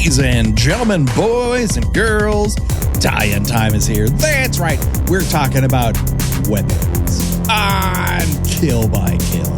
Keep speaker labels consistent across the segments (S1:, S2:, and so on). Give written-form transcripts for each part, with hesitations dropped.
S1: Ladies and gentlemen, boys and girls, tie-in time is here. That's right. We're talking about weapons on Kill by Kill.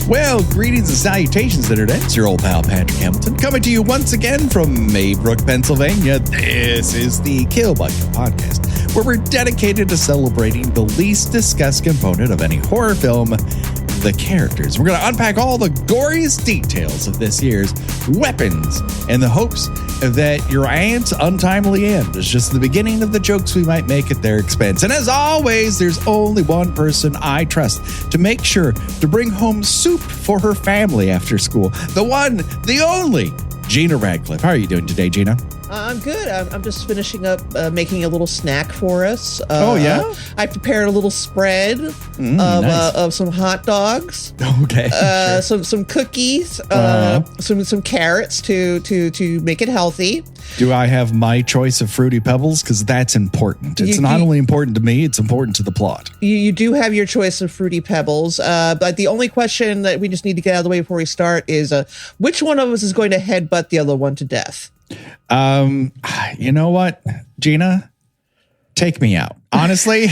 S1: Well, greetings and salutations, Internet. It's your old pal, Patrick Hamilton, coming to you once again from Maybrook, Pennsylvania. This is the Kill by Kill podcast, where we're dedicated to celebrating the least discussed component of any horror film, the characters. We're going to unpack all the goriest details of this year's weapons in the hopes that your aunt's untimely end is just the beginning of the jokes we might make at their expense. And as always, there's only one person I trust to make sure to bring home soup for her family after school. The one, the only, Gina Radcliffe. How are you doing today, Gina?
S2: I'm good. I'm just finishing up making a little snack for us.
S1: Oh, yeah?
S2: I prepared a little spread of some hot dogs.
S1: Okay.
S2: Sure. Some cookies, some carrots to make it healthy.
S1: Do I have my choice of Fruity Pebbles? Because that's important. It's not only important to me, it's important to the plot.
S2: You do have your choice of Fruity Pebbles. But the only question that we just need to get out of the way before we start is which one of us is going to headbutt the other one to death?
S1: You know what, Gina? Take me out. Honestly.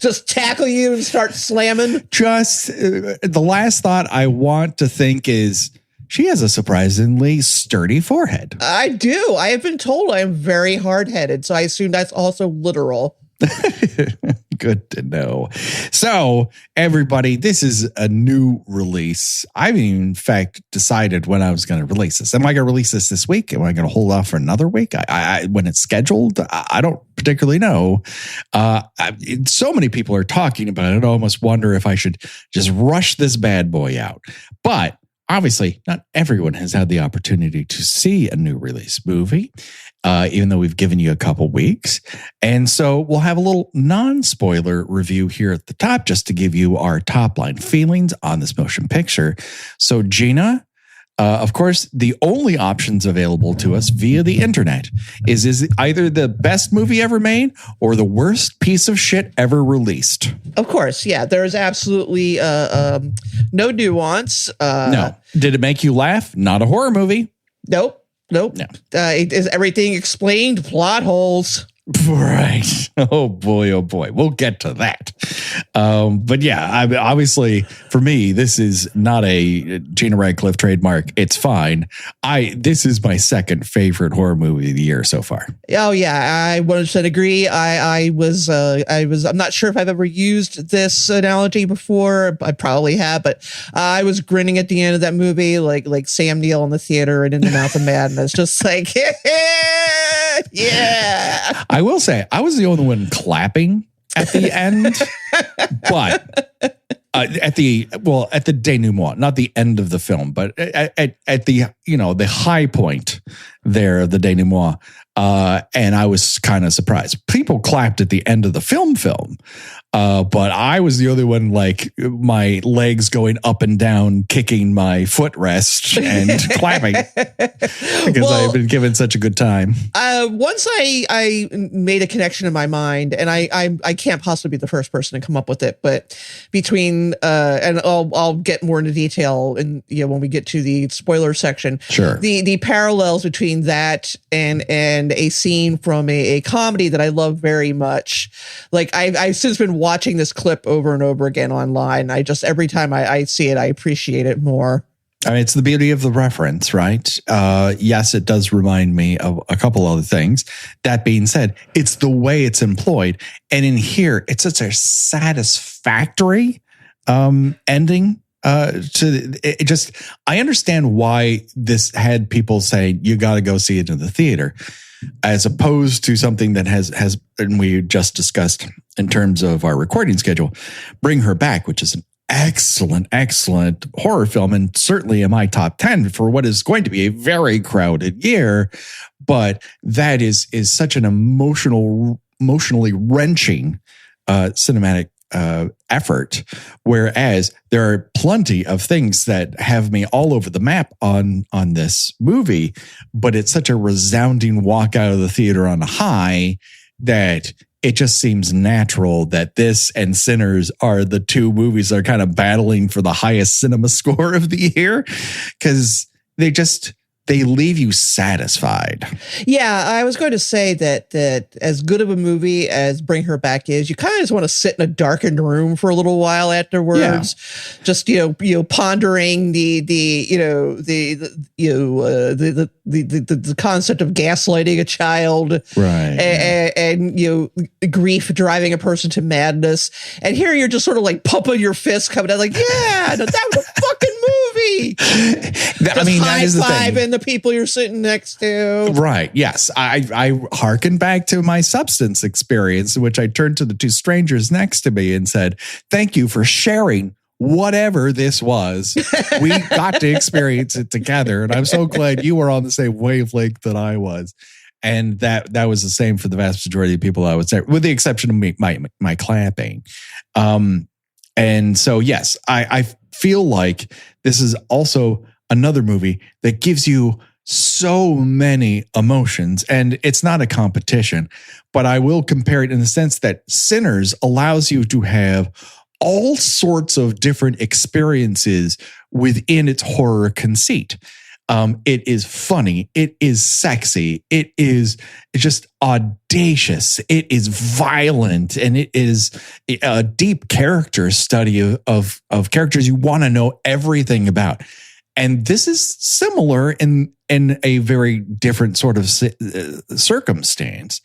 S2: Just tackle you and start slamming.
S1: Just the last thought I want to think is she has a surprisingly sturdy forehead.
S2: I do. I have been told I am very hard-headed, so I assume that's also literal.
S1: Good to know. So, everybody, this is a new release. I haven't even, in fact, decided when I was going to release this. Am I going to release this week? Am I going to hold off for another week? When it's scheduled, I don't particularly know. So many people are talking about it. I almost wonder if I should just rush this bad boy out. But obviously, not everyone has had the opportunity to see a new release movie, even though we've given you a couple weeks. And so we'll have a little non-spoiler review here at the top just to give you our top-line feelings on this motion picture. So, Gina, of course, the only options available to us via the internet is either the best movie ever made or the worst piece of shit ever released.
S2: Of course, yeah. There is absolutely no nuance.
S1: No. Did it make you laugh? Not a horror movie.
S2: Nope. No. Is everything explained? Plot holes.
S1: Right. Oh boy. We'll get to that. But yeah, obviously for me, this is not a Gina Radcliffe trademark. It's fine. This is my second favorite horror movie of the year so far.
S2: Oh yeah, I 100% agree. I'm not sure if I've ever used this analogy before. I probably have, but I was grinning at the end of that movie, like Sam Neill in the theater and In the Mouth of Madness, just like, yeah.
S1: I will say I was the only one clapping at the end, but at the denouement, not the end of the film, but at the the high point there of the denouement. And I was kind of surprised. People clapped at the end of the film, but I was the only one, like my legs going up and down, kicking my footrest and clapping because I have been given such a good time.
S2: Once I made a connection in my mind, and I can't possibly be the first person to come up with it, but between and I'll get more into detail and when we get to the spoiler section.
S1: Sure.
S2: The parallels between that and a scene from a comedy that I love very much. Like I've since been watching this clip over and over again online. Every time I see it, I appreciate it more.
S1: I mean, it's the beauty of the reference, right? Yes, it does remind me of a couple other things. That being said, it's the way it's employed. And in here, it's such a satisfactory ending. I understand why this had people saying you got to go see it in the theater, as opposed to something that has, and we just discussed in terms of our recording schedule, Bring Her Back, which is an excellent horror film, and certainly in my top 10 for what is going to be a very crowded year. But that is such an emotionally wrenching cinematic effort, whereas there are plenty of things that have me all over the map on this movie, but it's such a resounding walk out of the theater on a high that it just seems natural that this and Sinners are the two movies that are kind of battling for the highest cinema score of the year, because they leave you satisfied.
S2: Yeah, I was going to say that as good of a movie as Bring Her Back is, you kind of just want to sit in a darkened room for a little while afterwards, just pondering the concept of gaslighting a child,
S1: right?
S2: And grief driving a person to madness. And here you're just sort of like pumping your fist, coming out like, yeah, that was a fucking movie.
S1: That is the thing.
S2: And the people you're sitting next to.
S1: Right. Yes. I hearken back to my Substance experience, in which I turned to the two strangers next to me and said, thank you for sharing whatever this was. We got to experience it together. And I'm so glad you were on the same wavelength that I was. And that was the same for the vast majority of people I would say, with the exception of me, my clapping. And so, yes, I feel like this is also another movie that gives you so many emotions, and it's not a competition, but I will compare it in the sense that Sinners allows you to have all sorts of different experiences within its horror conceit. It is funny. It is sexy. It's just audacious. It is violent, and it is a deep character study of characters you want to know everything about. And this is similar in a very different sort of circumstance.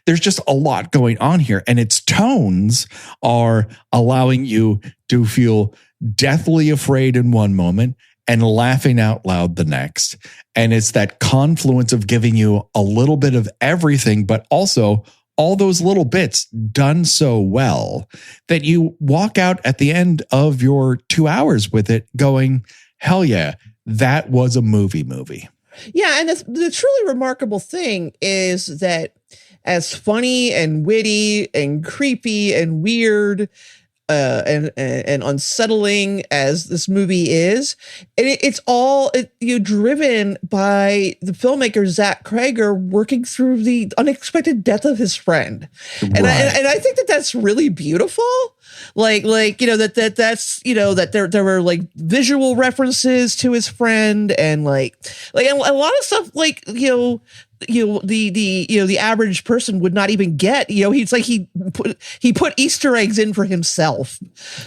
S1: There's just a lot going on here, and its tones are allowing you to feel deathly afraid in one moment and laughing out loud the next. And it's that confluence of giving you a little bit of everything, but also all those little bits done so well that you walk out at the end of your 2 hours with it going, hell yeah, that was a movie.
S2: Yeah, and the truly remarkable thing is that as funny and witty and creepy and weird and unsettling as this movie is, it's all driven by the filmmaker Zach Cregger working through the unexpected death of his friend, and I think that's really beautiful. That there were like visual references to his friend, and like a lot of stuff the average person would not even get. He's like he put Easter eggs in for himself,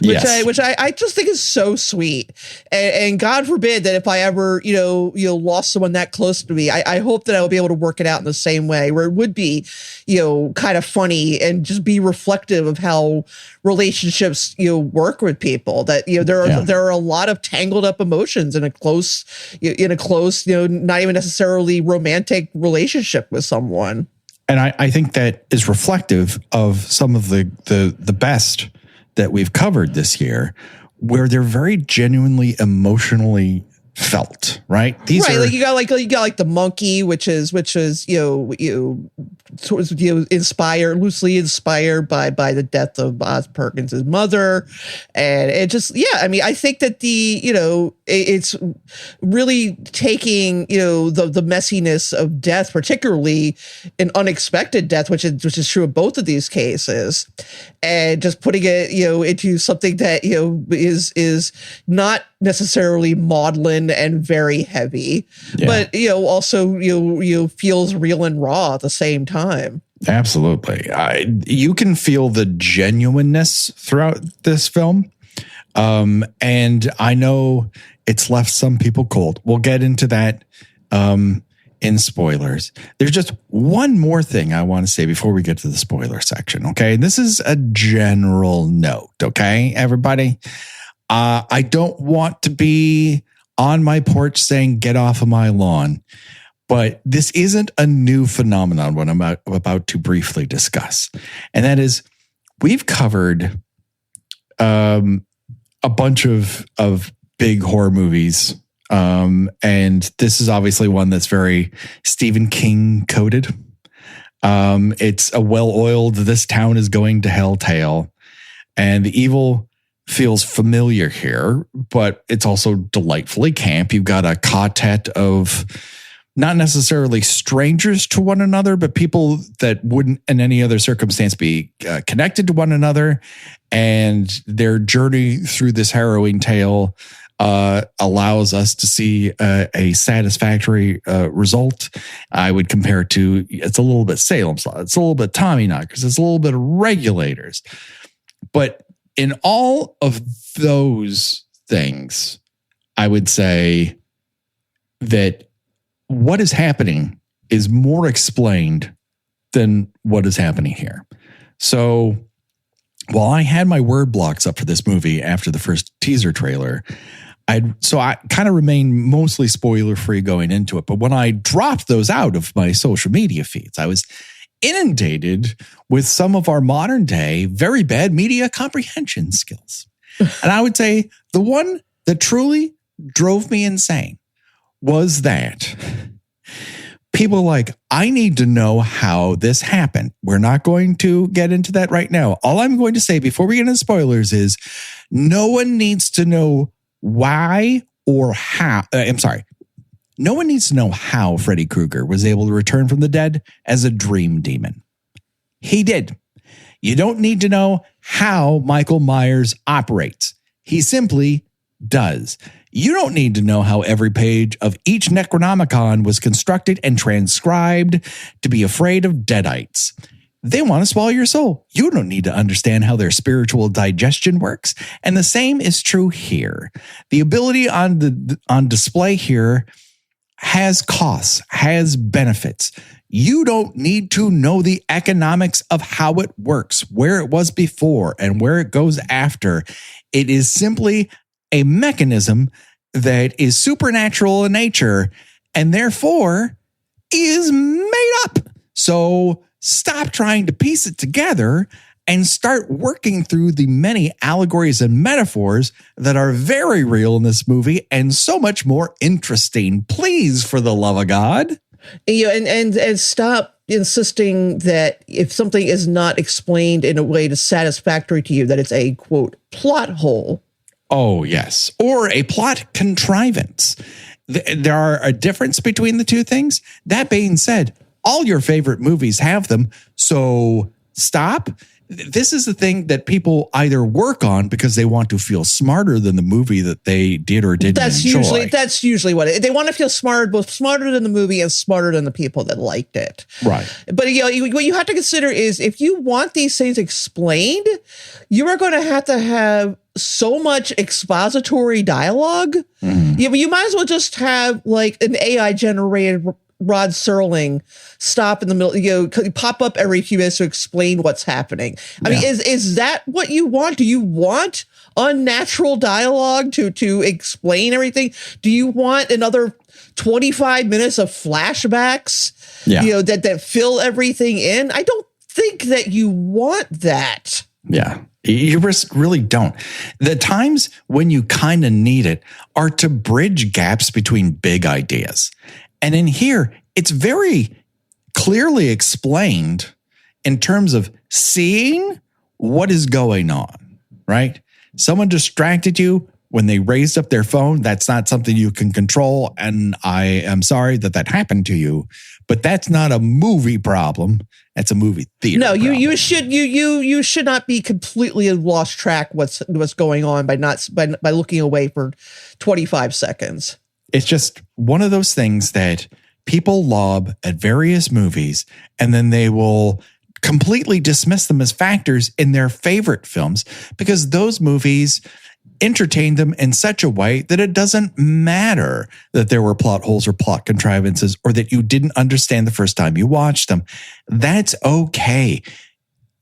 S2: which I just think is so sweet. And God forbid that if I ever lost someone that close to me, I hope that I will be able to work it out in the same way, where it would be kind of funny and just be reflective of how relationships work with people. That there are a lot of tangled up emotions in a close not even necessarily romantic relationship with someone.
S1: And I think that is reflective of some of the best that we've covered this year, where they're very genuinely emotionally felt, right? These are
S2: you got The Monkey, which is loosely inspired by the death of Oz Perkins' mother, and it just I think that it's really taking the messiness of death, particularly an unexpected death, which is true of both of these cases, and just putting it into something that is not necessarily maudlin and very heavy, but also feels real and raw at the same time.
S1: Absolutely. You can feel the genuineness throughout this film. And I know it's left some people cold. We'll get into that in spoilers. There's just one more thing I want to say before we get to the spoiler section. Okay. This is a general note. Okay, everybody. I don't want to be on my porch saying, get off of my lawn. But this isn't a new phenomenon, what I'm about to briefly discuss. And that is, we've covered a bunch of big horror movies. And this is obviously one that's very Stephen King coded. It's a well-oiled, this town is going to hell tale. And the evil feels familiar here, but it's also delightfully camp. You've got a Ka-tet of not necessarily strangers to one another, but people that wouldn't in any other circumstance be connected to one another. And their journey through this harrowing tale allows us to see a satisfactory result. I would compare it to, it's a little bit Salem's Lot. It's a little bit Tommyknockers. It's a little bit of Regulators. But in all of those things, I would say that what is happening is more explained than what is happening here. So while I had my word blocks up for this movie after the first teaser trailer, I kind of remained mostly spoiler free going into it. But when I dropped those out of my social media feeds, I was inundated with some of our modern day very bad media comprehension skills. And I would say the one that truly drove me insane was that people like, I need to know how this happened. We're not going to get into that right now. All I'm going to say before we get into spoilers is no one needs to know why or how. No one needs to know how Freddy Krueger was able to return from the dead as a dream demon. He did. You don't need to know how Michael Myers operates. He simply does. You don't need to know how every page of each Necronomicon was constructed and transcribed to be afraid of deadites. They want to swallow your soul. You don't need to understand how their spiritual digestion works. And the same is true here. The ability on display here has costs, has benefits. You don't need to know the economics of how it works, where it was before and where it goes after. It is simply a mechanism that is supernatural in nature and therefore is made up. So stop trying to piece it together and start working through the many allegories and metaphors that are very real in this movie and so much more interesting. Please, for the love of God.
S2: And stop insisting that if something is not explained in a way that's satisfactory to you, that it's a, quote, plot hole.
S1: Oh, yes. Or a plot contrivance. There are a difference between the two things. That being said, all your favorite movies have them. So stop. This is the thing that people either work on because they want to feel smarter than the movie that they did or didn't enjoy.
S2: That's usually what they want to feel smart, both smarter than the movie and smarter than the people that liked it.
S1: Right.
S2: But what you have to consider is if you want these things explained, you are going to have so much expository dialogue.
S1: Mm.
S2: You might as well just have like an AI generated Rod Serling stop in the middle, pop up every few minutes to explain what's happening. I mean, is that what you want? Do you want unnatural dialogue to explain everything? Do you want another 25 minutes of flashbacks, that fill everything in? I don't think that you want that.
S1: Yeah. You really don't. The times when you kind of need it are to bridge gaps between big ideas. And in here, it's very clearly explained in terms of seeing what is going on, right? Someone distracted you when they raised up their phone. That's not something you can control. And I am sorry that happened to you, but that's not a movie problem. That's a movie theater.
S2: No,
S1: problem.
S2: you should not be completely lost track what's going on by looking away for 25 seconds.
S1: It's just one of those things that people lob at various movies, and then they will completely dismiss them as factors in their favorite films because those movies entertain them in such a way that it doesn't matter that there were plot holes or plot contrivances or that you didn't understand the first time you watched them. That's okay.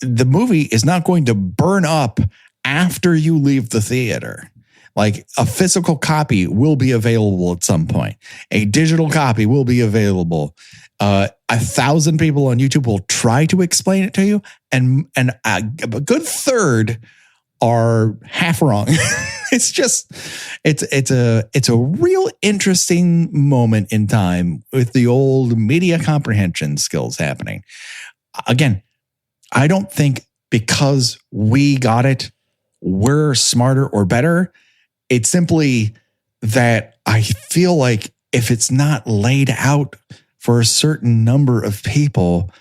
S1: The movie is not going to burn up after you leave the theater. Like a physical copy will be available at some point. A digital copy will be available. 1,000 people on YouTube will try to explain it to you, and a good third are half wrong. It's a real interesting moment in time with the old media comprehension skills happening. Again, I don't think because we got it, we're smarter or better. It's simply that I feel like if it's not laid out for a certain number of people,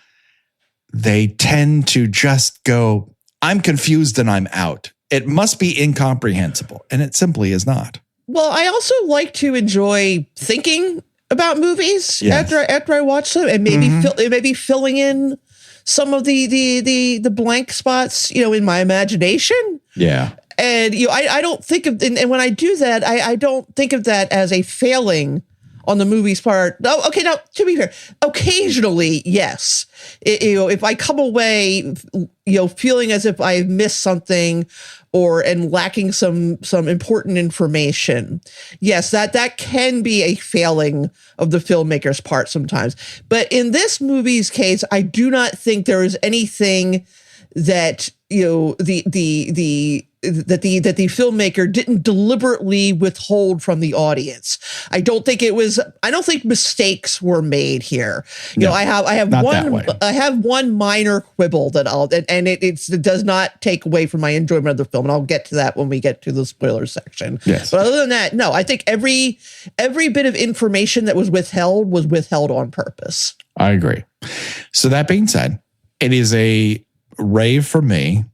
S1: they tend to just go, I'm confused and I'm out. It must be incomprehensible. And it simply is not.
S2: Well, I also like to enjoy thinking about movies after I watch them, and maybe filling in some of the blank spots, in my imagination.
S1: Yeah.
S2: And I don't think of, and when I do that, I don't think of that as a failing on the movie's part. No, okay. Now, to be fair, occasionally, yes. If I come away, feeling as if I missed something and lacking some important information, yes, that can be a failing of the filmmaker's part sometimes. But in this movie's case, I do not think there is anything that that the filmmaker didn't deliberately withhold from the audience. I don't think mistakes were made here. I have one minor quibble it does not take away from my enjoyment of the film, and I'll get to that when we get to the spoiler section.
S1: Yes.
S2: But other than that, no, I think every bit of information that was withheld on purpose.
S1: I agree. So that being said, it is a rave for me.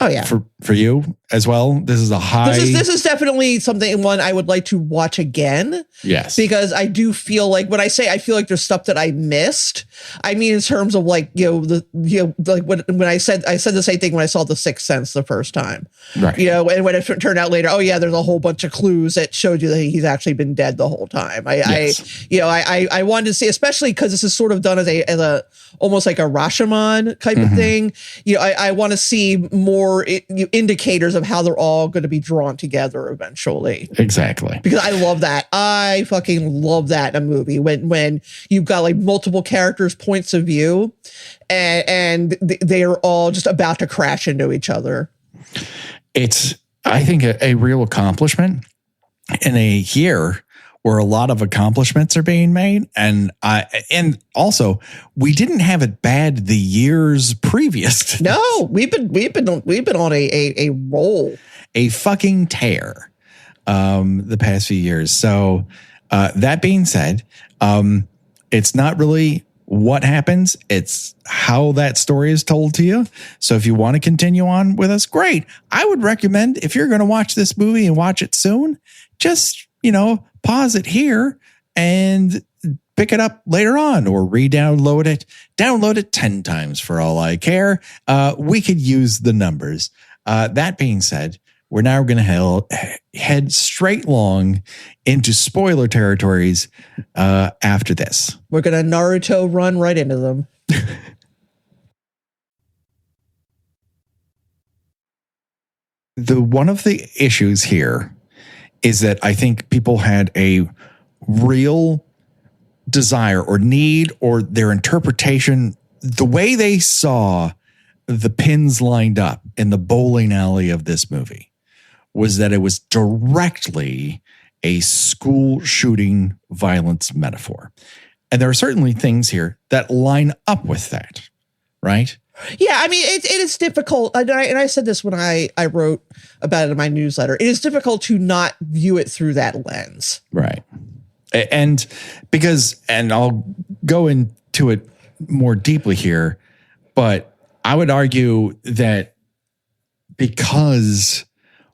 S2: Oh yeah,
S1: for you as well. This is a high.
S2: This is definitely one I would like to watch again.
S1: Yes,
S2: because I do feel like when I say I feel like there's stuff that I missed, I mean in terms of when I said the same thing when I saw The Sixth Sense the first time.
S1: Right.
S2: And when it turned out later, oh yeah, there's a whole bunch of clues that showed you that he's actually been dead the whole time. I wanted to see, especially because this is sort of done as a almost like a Rashomon type of thing. I want to see more indicators of how they're all going to be drawn together eventually.
S1: Exactly.
S2: Because I love that. I fucking love that in a movie when you've got like multiple characters' points of view and they are all just about to crash into each other.
S1: It's, I think, a real accomplishment in a year where a lot of accomplishments are being made. And also we didn't have it bad the years previous.
S2: No, we've been on a roll,
S1: a fucking tear, the past few years. So, that being said, it's not really what happens. It's how that story is told to you. So if you want to continue on with us, great. I would recommend, if you're going to watch this movie and watch it soon, just, pause it here and pick it up later on, or re-download it. Download it 10 times for all I care. We could use the numbers. That being said, we're now going to head straight long into spoiler territories after this.
S2: We're going to Naruto run right into them.
S1: One of the issues here is that I think people had a real desire or need, or their interpretation, the way they saw the pins lined up in the bowling alley of this movie, was that it was directly a school shooting violence metaphor. And there are certainly things here that line up with that, right?
S2: Yeah, I mean, it is difficult. And I said this when I wrote about it in my newsletter. It is difficult to not view it through that lens.
S1: Right. And I'll go into it more deeply here, but I would argue that because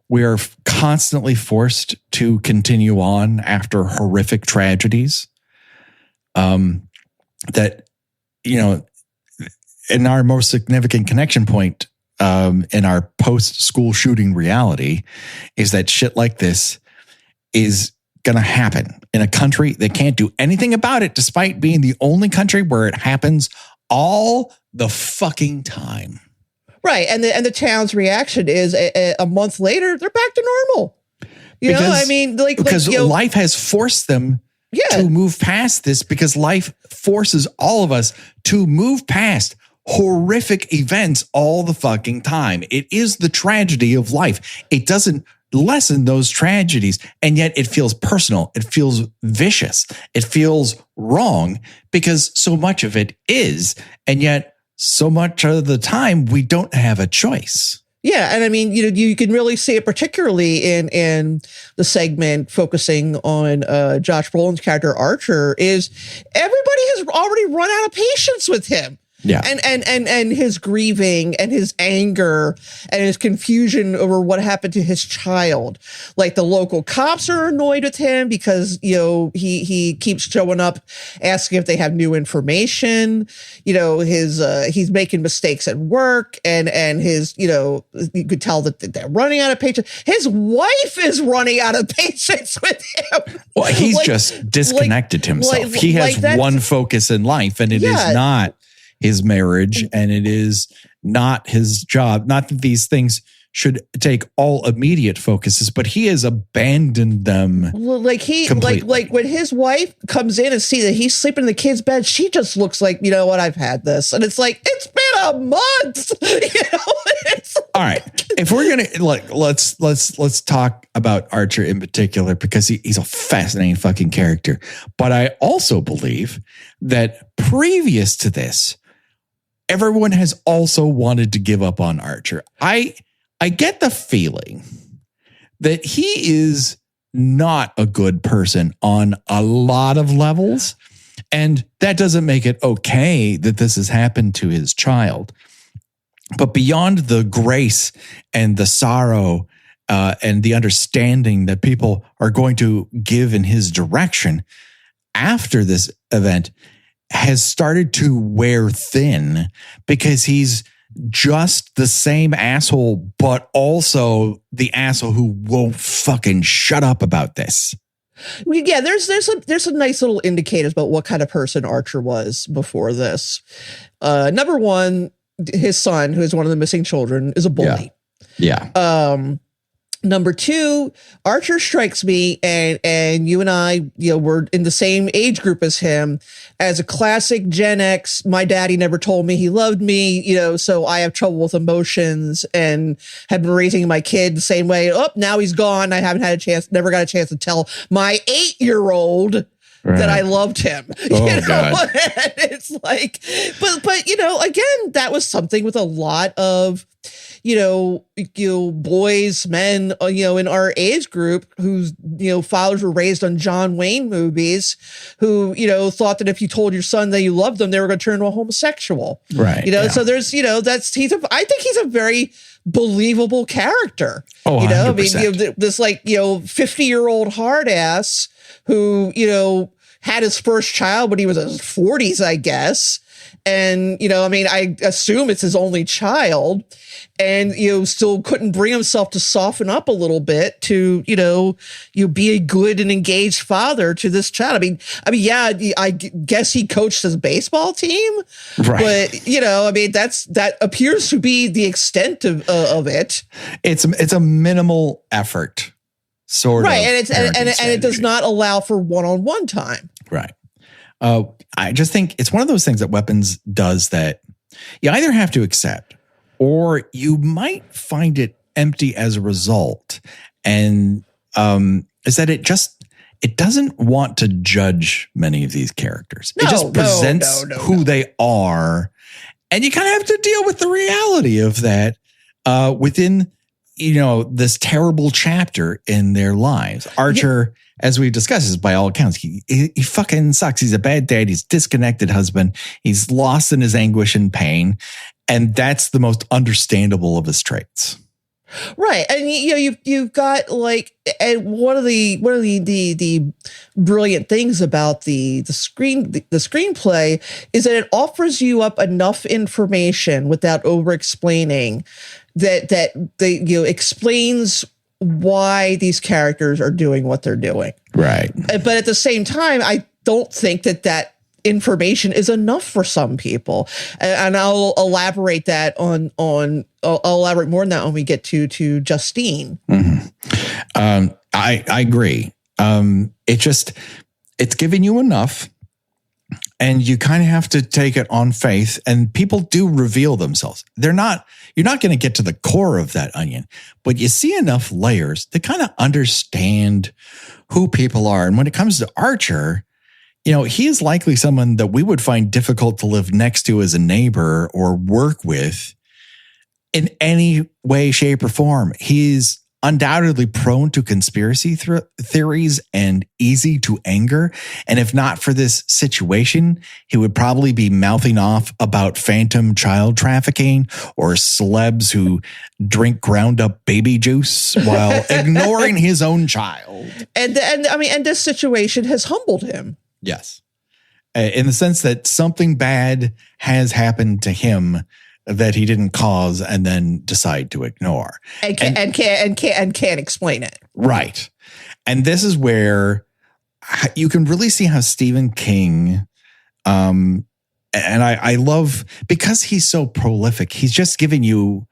S1: we are constantly forced to continue on after horrific tragedies, that, in our most significant connection point in our post-school shooting reality is that shit like this is going to happen in a country that can't do anything about it, despite being the only country where it happens all the fucking time.
S2: Right. And the town's reaction is a month later, they're back to normal. Because
S1: life has forced them to move past this, because life forces all of us to move past horrific events all the fucking time. It is the tragedy of life. It doesn't lessen those tragedies, and yet it feels personal. It feels vicious. It feels wrong because so much of it is, and yet so much of the time we don't have a choice.
S2: Yeah, and I mean, you can really see it particularly in the segment focusing on Josh Brolin's character Archer. Is everybody has already run out of patience with him.
S1: Yeah.
S2: And his grieving and his anger and his confusion over what happened to his child. Like the local cops are annoyed with him because, he keeps showing up asking if they have new information. He's making mistakes at work and his, you could tell that they're running out of patience. His wife is running out of patience with him.
S1: Well, he's just disconnected himself. He has one focus in life, and it is not his marriage, and it is not his job. Not that these things should take all immediate focuses, but he has abandoned them.
S2: Like when his wife comes in and sees that he's sleeping in the kid's bed, she just looks like, you know what, I've had this. And it's like, it's been a month.
S1: All right. If we're going to let's talk about Archer in particular, because he's a fascinating fucking character. But I also believe that previous to this, everyone has also wanted to give up on Archer. I get the feeling that he is not a good person on a lot of levels. And that doesn't make it okay that this has happened to his child. But beyond the grace and the sorrow and the understanding that people are going to give in his direction after this event has started to wear thin, because he's just the same asshole, but also the asshole who won't fucking shut up about this.
S2: Yeah, there's some nice little indicators about what kind of person Archer was before this. Number one, his son, who is one of the missing children, is a bully.
S1: Yeah.
S2: Number two, Archer strikes me, and you and I, we're in the same age group as him, as a classic Gen X. My daddy never told me he loved me, so I have trouble with emotions and have been raising my kid the same way. Oh, now he's gone. I never got a chance to tell my 8-year-old that I loved him.
S1: God.
S2: It's like, but again, that was something with a lot of, boys, men, in our age group whose, fathers were raised on John Wayne movies, who, thought that if you told your son that you loved them, they were going to turn into a homosexual.
S1: Right.
S2: So there's, I think he's a very believable character.
S1: Oh, 100%.
S2: I mean, this 50-year-old hard ass who, had his first child when he was in his 40s, I guess. And, I assume it's his only child, and, still couldn't bring himself to soften up a little bit to, be a good and engaged father to this child. Yeah, I guess he coached his baseball team,
S1: right.
S2: But, that appears to be the extent of it.
S1: It's a minimal effort, sort of.
S2: Right. And it does not allow for one-on-one time.
S1: Right. I just think it's one of those things that Weapons does that you either have to accept, or you might find it empty as a result. And is that it doesn't want to judge many of these characters. It just presents who they are. And you kind of have to deal with the reality of that within, this terrible chapter in their lives. Archer, as we've discussed, is by all accounts, he fucking sucks. He's a bad dad. He's a disconnected husband. He's lost in his anguish and pain. And that's the most understandable of his traits.
S2: Right. And you've got and one of the brilliant things about the screenplay is that it offers you up enough information without over explaining that explains why these characters are doing what they're doing. Right. But at the same time, I don't think that information is enough for some people. And I'll elaborate that I'll elaborate more on that when we get to Justine.
S1: Mm-hmm. I agree. It's giving you enough, and you kind of have to take it on faith, and people do reveal themselves. You're not going to get to the core of that onion, but you see enough layers to kind of understand who people are. And when it comes to Archer, he is likely someone that we would find difficult to live next to as a neighbor or work with. in any way, shape, or form. He's undoubtedly prone to conspiracy theories and easy to anger. And if not for this situation, he would probably be mouthing off about phantom child trafficking or celebs who drink ground up baby juice while ignoring his own child.
S2: And this situation has humbled him.
S1: Yes. In the sense that something bad has happened to him that he didn't cause and then decide to ignore.
S2: And can't explain it.
S1: Right. And this is where you can really see how Stephen King, and I love, because he's so prolific, he's just giving you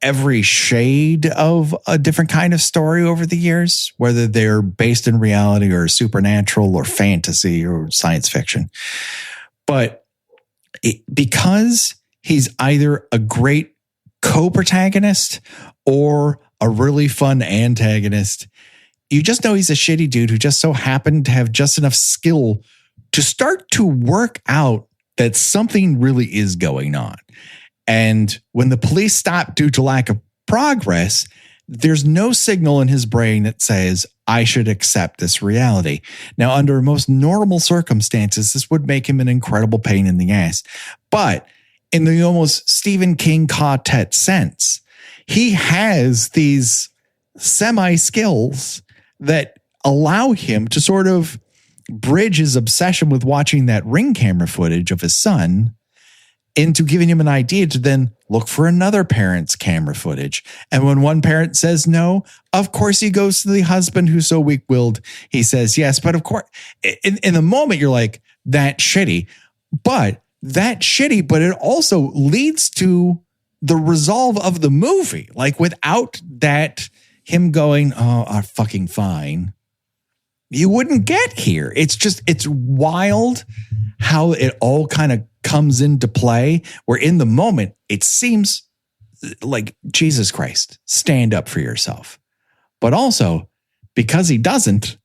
S1: every shade of a different kind of story over the years, whether they're based in reality or supernatural or fantasy or science fiction. But because he's either a great co-protagonist or a really fun antagonist, you just know he's a shitty dude who just so happened to have just enough skill to start to work out that something really is going on. And when the police stop due to lack of progress, there's no signal in his brain that says, I should accept this reality. Now, under most normal circumstances, this would make him an incredible pain in the ass. But in the almost Stephen King Ka-tet sense, he has these semi-skills that allow him to sort of bridge his obsession with watching that Ring camera footage of his son into giving him an idea to then look for another parent's camera footage. And when one parent says no, of course he goes to the husband who's so weak-willed. He says yes. But of course, in the moment, you're like, that's shitty. But it also leads to the resolve of the movie. Like, without that, him going, oh, fucking fine, you wouldn't get here. It's wild how it all kind of comes into play, where in the moment, it seems like, Jesus Christ, stand up for yourself. But also, because he doesn't,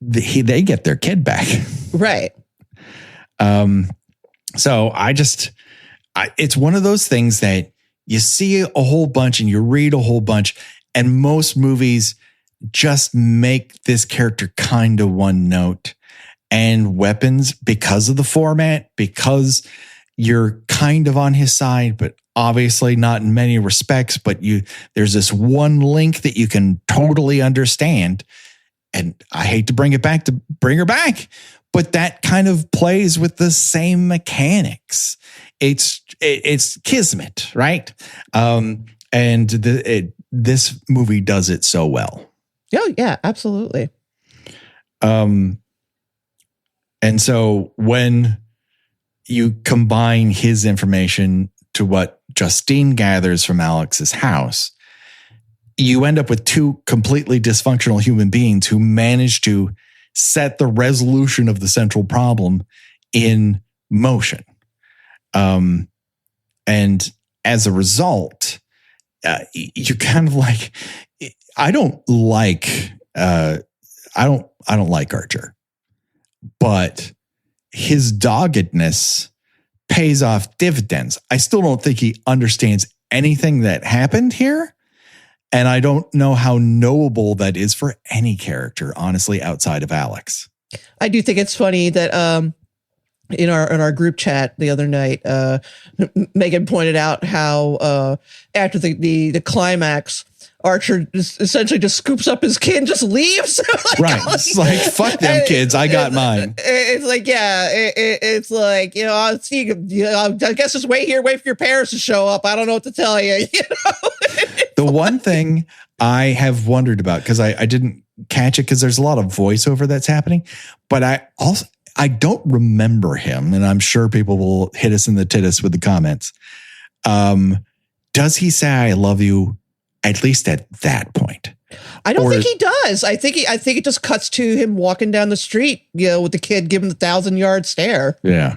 S1: they get their kid back.
S2: Right.
S1: So it's one of those things that you see a whole bunch and you read a whole bunch, and most movies just make this character kind of one note. And Weapons, because of the format, because you're kind of on his side, but obviously not in many respects, but there's this one link that you can totally understand. And I hate to bring her back, but that kind of plays with the same mechanics. It's kismet, right? And this movie does it so well.
S2: Oh yeah, absolutely.
S1: And so when you combine his information to what Justine gathers from Alex's house, you end up with two completely dysfunctional human beings who manage to set the resolution of the central problem in motion. And as a result, you kind of like, I don't like Archer, but his doggedness pays off dividends. I still don't think he understands anything that happened here. And I don't know how knowable that is for any character, honestly, outside of Alex.
S2: I do think it's funny that in our group chat the other night, Megan pointed out how after the climax, Archer essentially just scoops up his kid and just leaves.
S1: Right. It's like, fuck them kids. I got mine.
S2: It's like, yeah, it's like, I'll see, I guess just wait for your parents to show up. I don't know what to tell you.
S1: The one thing I have wondered about, because I didn't catch it because there's a lot of voiceover that's happening, but I don't remember him, and I'm sure people will hit us in the titties with the comments. Does he say I love you at least at that point?
S2: I don't think he does. I think it just cuts to him walking down the street, with the kid giving the 1,000-yard stare.
S1: Yeah.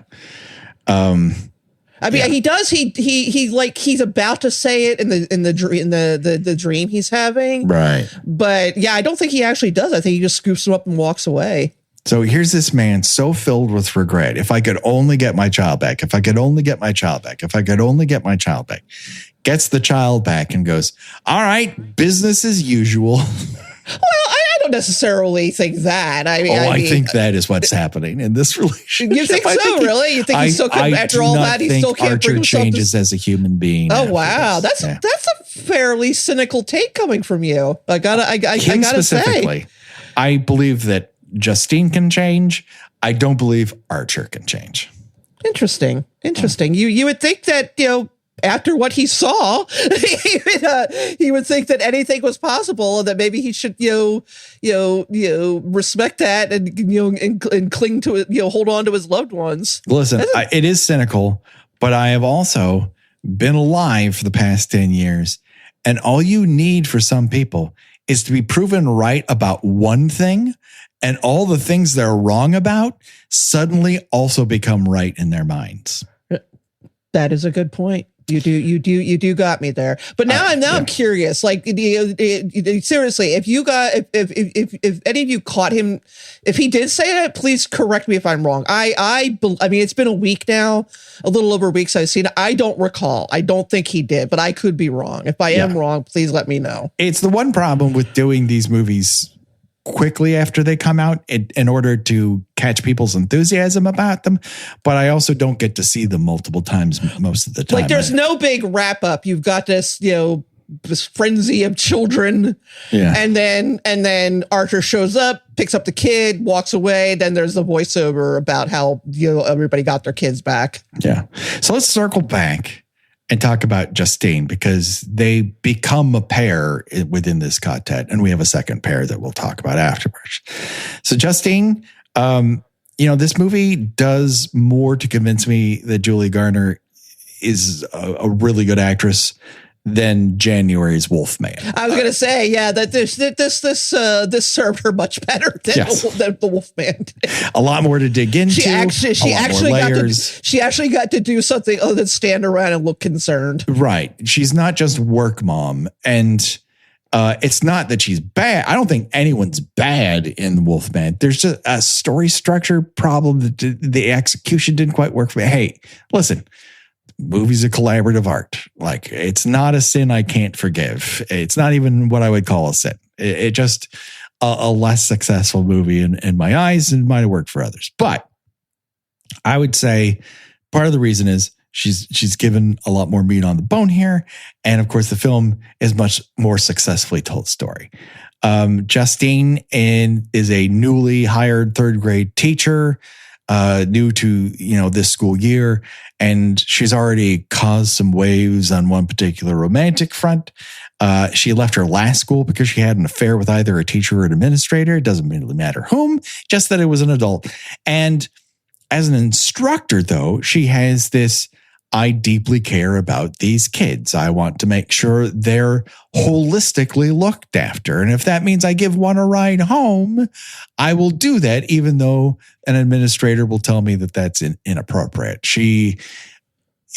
S2: I mean, he does. He like he's about to say it in the dream he's having.
S1: Right.
S2: But yeah, I don't think he actually does. I think he just scoops him up and walks away.
S1: So here's this man so filled with regret. If I could only get my child back. If I could only get my child back. If I could only get my child back. gets the child back and goes, all right, business as usual.
S2: Well, I don't necessarily think that. I mean,
S1: I think that is what's happening in this relationship.
S2: You think so? Really? You think he still could? After all that, he still can't bring himself
S1: changes as a human being.
S2: Oh wow, that's a fairly cynical take coming from you. I gotta say,
S1: I believe that Justine can change. I don't believe Archer can change.
S2: Interesting. You would think that, after what he saw, he would think that anything was possible, and that maybe he should, respect that and cling to it, hold on to his loved ones.
S1: Listen, it is cynical, but I have also been alive for the past 10 years, and all you need for some people is to be proven right about one thing, and all the things they're wrong about suddenly also become right in their minds.
S2: That is a good point. You do got me there. But now I'm curious. Like, seriously, if any of you caught him, if he did say that, please correct me if I'm wrong. I mean, it's been a week now, a little over a week since I've seen it. I don't recall. I don't think he did, but I could be wrong. If I am wrong, please let me know.
S1: It's the one problem with doing these movies quickly after they come out in order to catch people's enthusiasm about them. But I also don't get to see them multiple times most of the time.
S2: Like, there's no big wrap up. You've got this, this frenzy of children. Yeah. And then Archer shows up, picks up the kid, walks away. Then there's the voiceover about how, everybody got their kids back. Yeah.
S1: So let's circle back and talk about Justine, because they become a pair within this Ka-tet, and we have a second pair that we'll talk about afterwards. So Justine, this movie does more to convince me that Julie Garner is a really good actress than January's Wolfman.
S2: I was going to say, that this served her much better than the Wolfman did.
S1: A lot more to dig into. She
S2: actually got to do something other than stand around and look concerned.
S1: Right. She's not just work mom, and it's not that she's bad. I don't think anyone's bad in Wolfman. There's just a story structure problem that the execution didn't quite work for me. Hey, listen. Movie's a collaborative art. Like, it's not a sin I can't forgive. It's not even what I would call a sin. It just a less successful movie in my eyes, and might have worked for others. But I would say part of the reason is she's given a lot more meat on the bone here. And of course, the film is much more successfully told story. Justine is a newly hired third grade teacher, new to, this school year. And she's already caused some waves on one particular romantic front. She left her last school because she had an affair with either a teacher or an administrator. It doesn't really matter whom, just that it was an adult. And as an instructor, though, she has this, I deeply care about these kids. I want to make sure they're holistically looked after. And if that means I give one a ride home, I will do that, even though an administrator will tell me that that's inappropriate. She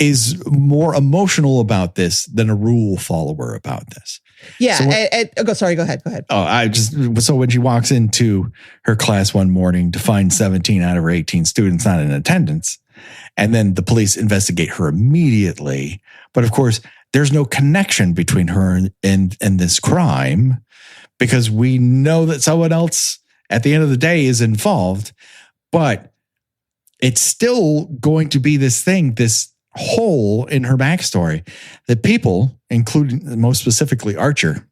S1: is more emotional about this than a rule follower about this.
S2: Yeah. Sorry, go ahead.
S1: So when she walks into her class one morning to find 17 out of her 18 students not in attendance, and then the police investigate her immediately. But of course, there's no connection between her and this crime, because we know that someone else at the end of the day is involved. But it's still going to be this thing, this hole in her backstory that people, including most specifically Archer,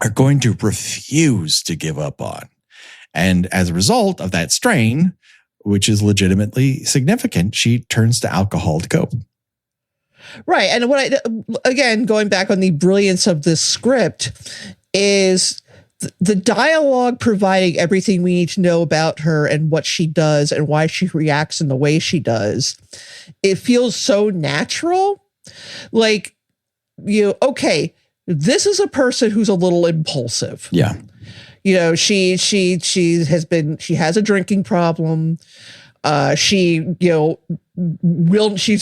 S1: are going to refuse to give up on. And as a result of that strain, which is legitimately significant, she turns to alcohol to cope.
S2: Right. And again, going back on the brilliance of this script, is the dialogue providing everything we need to know about her and what she does and why she reacts in the way she does. It feels so natural. Like, okay, this is a person who's a little impulsive.
S1: Yeah.
S2: She has a drinking problem. She's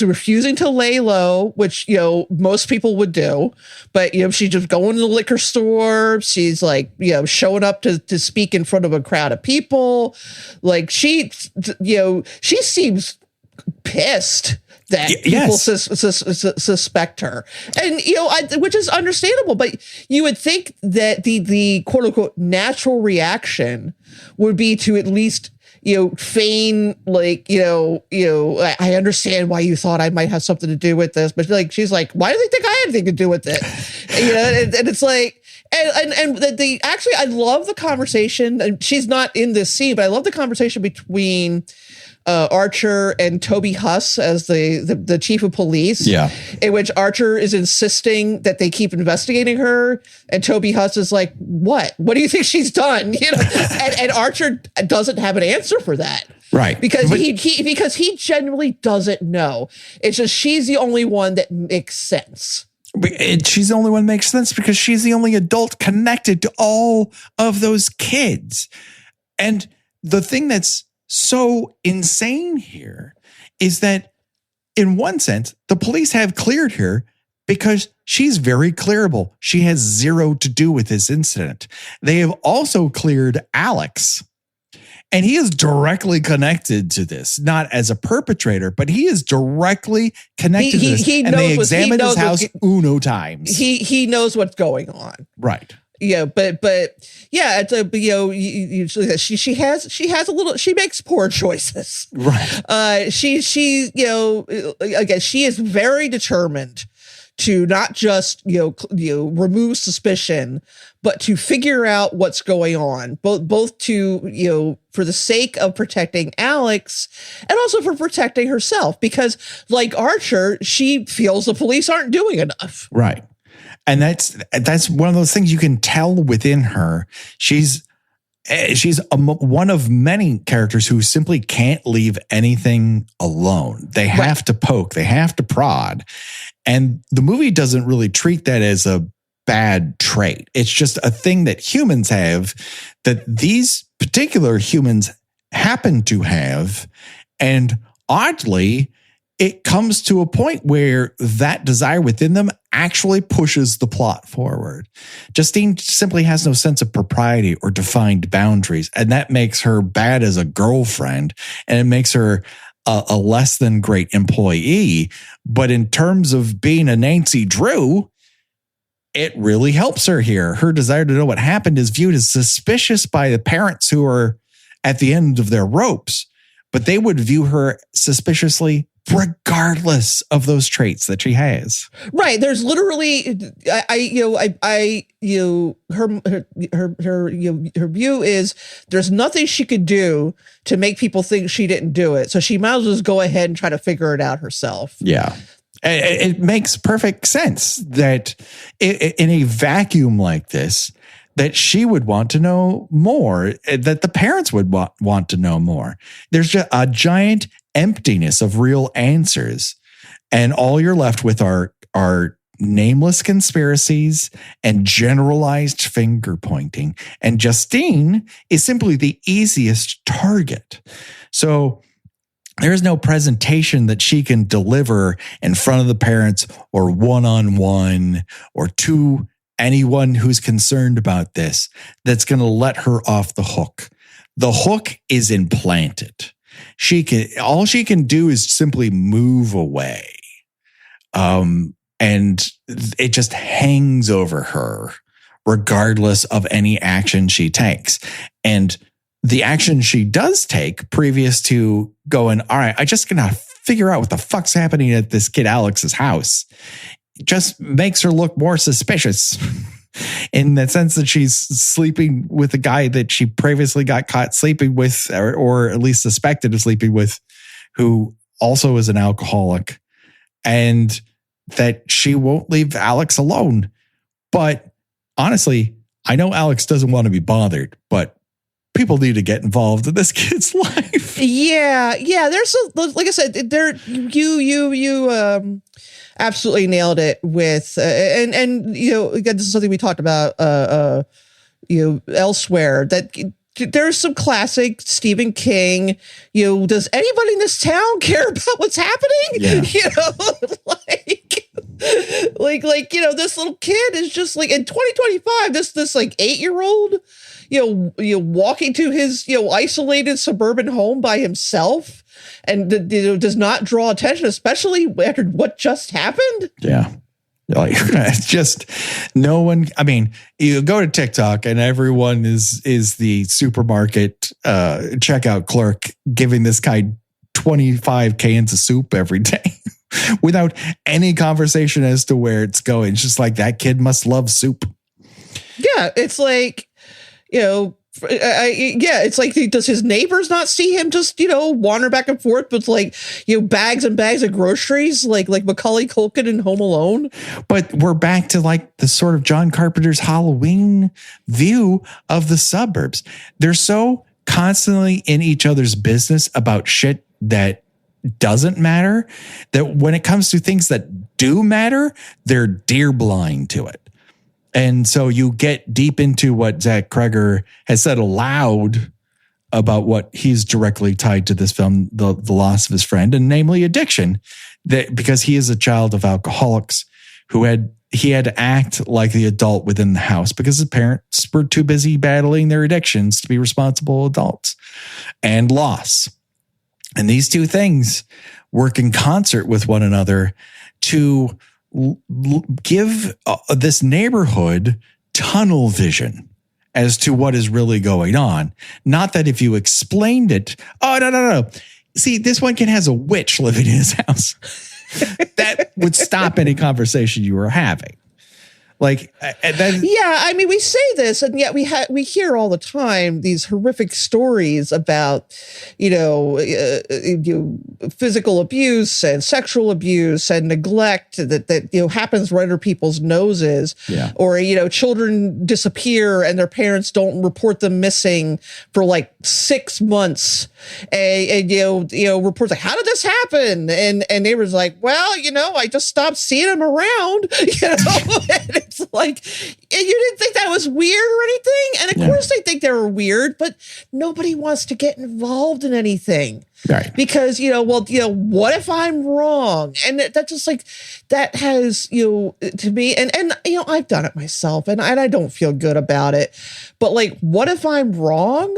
S2: refusing to lay low, which, most people would do, but, she's just going to the liquor store. She's like, showing up to speak in front of a crowd of people. Like, she seems pissed that people suspect her, and which is understandable. But you would think that the quote unquote natural reaction would be to at least feign like I understand why you thought I might have something to do with this, but like she's like, why do they think I had anything to do with it? And it's like. And the actually, I love the conversation. And she's not in this scene, but I love the conversation between Archer and Toby Huss as the chief of police.
S1: Yeah,
S2: in which Archer is insisting that they keep investigating her, and Toby Huss is like, "What? What do you think she's done?" And Archer doesn't have an answer for that.
S1: Right.
S2: Because he genuinely doesn't know. It's just she's the only one that makes sense.
S1: She's the only one that makes sense because she's the only adult connected to all of those kids. And the thing that's so insane here is that in one sense, the police have cleared her because she's very clearable. She has zero to do with this incident. They have also cleared Alex. And he is directly connected to this, not as a perpetrator, but he is directly connected to this. And they examined his house uno times.
S2: He knows what's going on.
S1: Right.
S2: Yeah, but yeah, it's she has a little, she makes poor choices.
S1: Right.
S2: She again, she is very determined to not just remove suspicion, but to figure out what's going on, both to for the sake of protecting Alex and also for protecting herself, because like Archer, she feels the police aren't doing enough.
S1: Right. And that's one of those things you can tell within her. She's one of many characters who simply can't leave anything alone. They have to poke, they have to prod. And the movie doesn't really treat that as a bad trait. It's just a thing that humans have, that these particular humans happen to have. And oddly, it comes to a point where that desire within them actually pushes the plot forward. Justine simply has no sense of propriety or defined boundaries, and that makes her bad as a girlfriend, and it makes her a less than great employee. But in terms of being a Nancy Drew, it really helps her here. Her desire to know what happened is viewed as suspicious by the parents who are at the end of their ropes, but they would view her suspiciously regardless of those traits that she has.
S2: Right. There's literally, her view is there's nothing she could do to make people think she didn't do it. So she might as well just go ahead and try to figure it out herself.
S1: Yeah. It makes perfect sense that in a vacuum like this, that she would want to know more, that the parents would want to know more. There's just a giant emptiness of real answers. And all you're left with are nameless conspiracies and generalized finger pointing. And Justine is simply the easiest target. So there is no presentation that she can deliver in front of the parents or one-on-one or to anyone who's concerned about this that's going to let her off the hook. The hook is implanted. All she can do is simply move away. And it just hangs over her regardless of any action she takes. And the action she does take previous to going, all right, I just gonna figure out what the fuck's happening at this kid Alex's house, just makes her look more suspicious in the sense that she's sleeping with a guy that she previously got caught sleeping with, or at least suspected of sleeping with, who also is an alcoholic, and that she won't leave Alex alone. But honestly, I know Alex doesn't want to be bothered, but people need to get involved in this kid's life.
S2: Yeah. There's like I said, you absolutely nailed it with, and again, this is something we talked about, elsewhere, that there's some classic Stephen King, does anybody in this town care about what's happening?
S1: Yeah.
S2: This little kid is just like in 2025, this like 8-year-old, walking to his, isolated suburban home by himself. does not draw attention, especially after what just happened.
S1: Yeah. Like, it's just no one. I mean, you go to TikTok and everyone is the supermarket checkout clerk giving this guy 25 cans of soup every day without any conversation as to where it's going. It's just like, that kid must love soup.
S2: Yeah, it's like, it's like, does his neighbors not see him just, wander back and forth with like, bags and bags of groceries, like Macaulay Culkin in Home Alone?
S1: But we're back to like the sort of John Carpenter's Halloween view of the suburbs. They're so constantly in each other's business about shit that doesn't matter, that when it comes to things that do matter, they're deer blind to it. And so you get deep into what Zach Kreger has said aloud about what he's directly tied to this film, the loss of his friend, and namely addiction, that because he is a child of alcoholics he had to act like the adult within the house because his parents were too busy battling their addictions to be responsible adults, and loss. And these two things work in concert with one another to give this neighborhood tunnel vision as to what is really going on. Not that if you explained it, no. See, this one kid has a witch living in his house. That would stop any conversation you were having. Like,
S2: I mean, we say this, and yet we hear all the time these horrific stories about, physical abuse and sexual abuse and neglect that happens right under people's noses.
S1: Yeah.
S2: Or children disappear and their parents don't report them missing for like 6 months. And reports like, how did this happen? And neighbors like, well, I just stopped seeing them around. And it's like, and you didn't think that was weird or anything. And of course they think they were weird, but nobody wants to get involved in anything.
S1: Right.
S2: Because, what if I'm wrong? And that's just like, that has, to me, and I've done it myself and I don't feel good about it. But like, what if I'm wrong?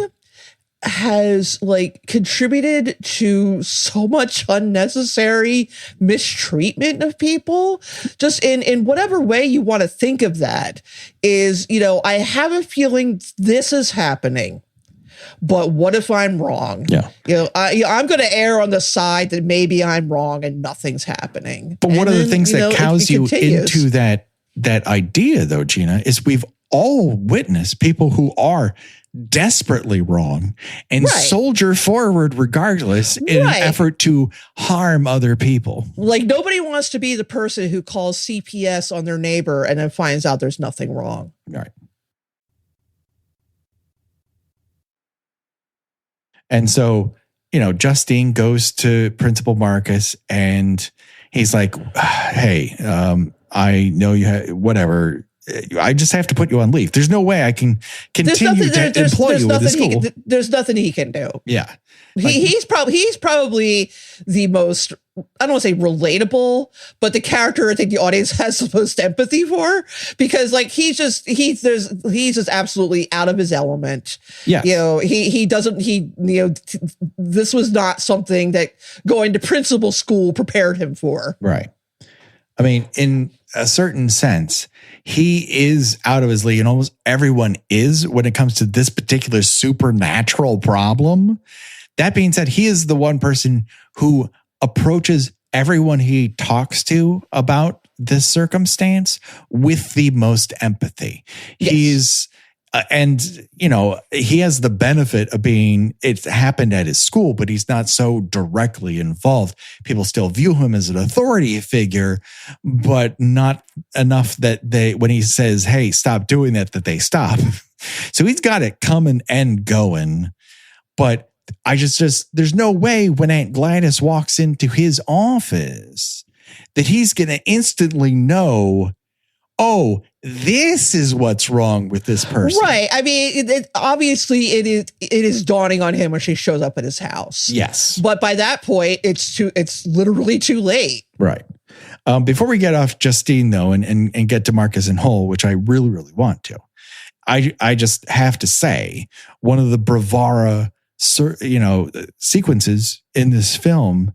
S2: Has like contributed to so much unnecessary mistreatment of people, just in whatever way you want to think of that. Is, I have a feeling this is happening, but what if I'm wrong?
S1: Yeah.
S2: I'm going to err on the side that maybe I'm wrong and nothing's happening.
S1: But one of the things that cows you into that idea, though, Gina, is we've all witnessed people who are desperately wrong and soldier forward regardless in an effort to harm other people.
S2: Like, nobody wants to be the person who calls CPS on their neighbor and then finds out there's nothing wrong.
S1: Right. And so, Justine goes to Principal Marcus and he's like, hey, I know you have whatever. I just have to put you on leave. There's no way I can continue to employ you in the school.
S2: There's nothing he can do.
S1: Yeah.
S2: He's probably the most, I don't want to say relatable, but the character I think the audience has the most empathy for, because like he's just absolutely out of his element.
S1: Yeah.
S2: This was not something that going to principal school prepared him for.
S1: Right. I mean, in a certain sense, he is out of his league, and almost everyone is when it comes to this particular supernatural problem. That being said, he is the one person who approaches everyone he talks to about this circumstance with the most empathy. Yes. He's he has the benefit of being, it happened at his school, but he's not so directly involved. People still view him as an authority figure, but not enough that when he says, hey, stop doing that they stop. So he's got it coming and going. But I just there's no way when Aunt Gladys walks into his office that he's going to instantly know, oh, this is what's wrong with this person.
S2: Right. I mean, obviously it is dawning on him when she shows up at his house.
S1: Yes.
S2: But by that point, it's literally too late.
S1: Right. Before we get off Justine, though, and get to Marcus and Hull, which I really, really want to, I just have to say, one of the bravura sequences in this film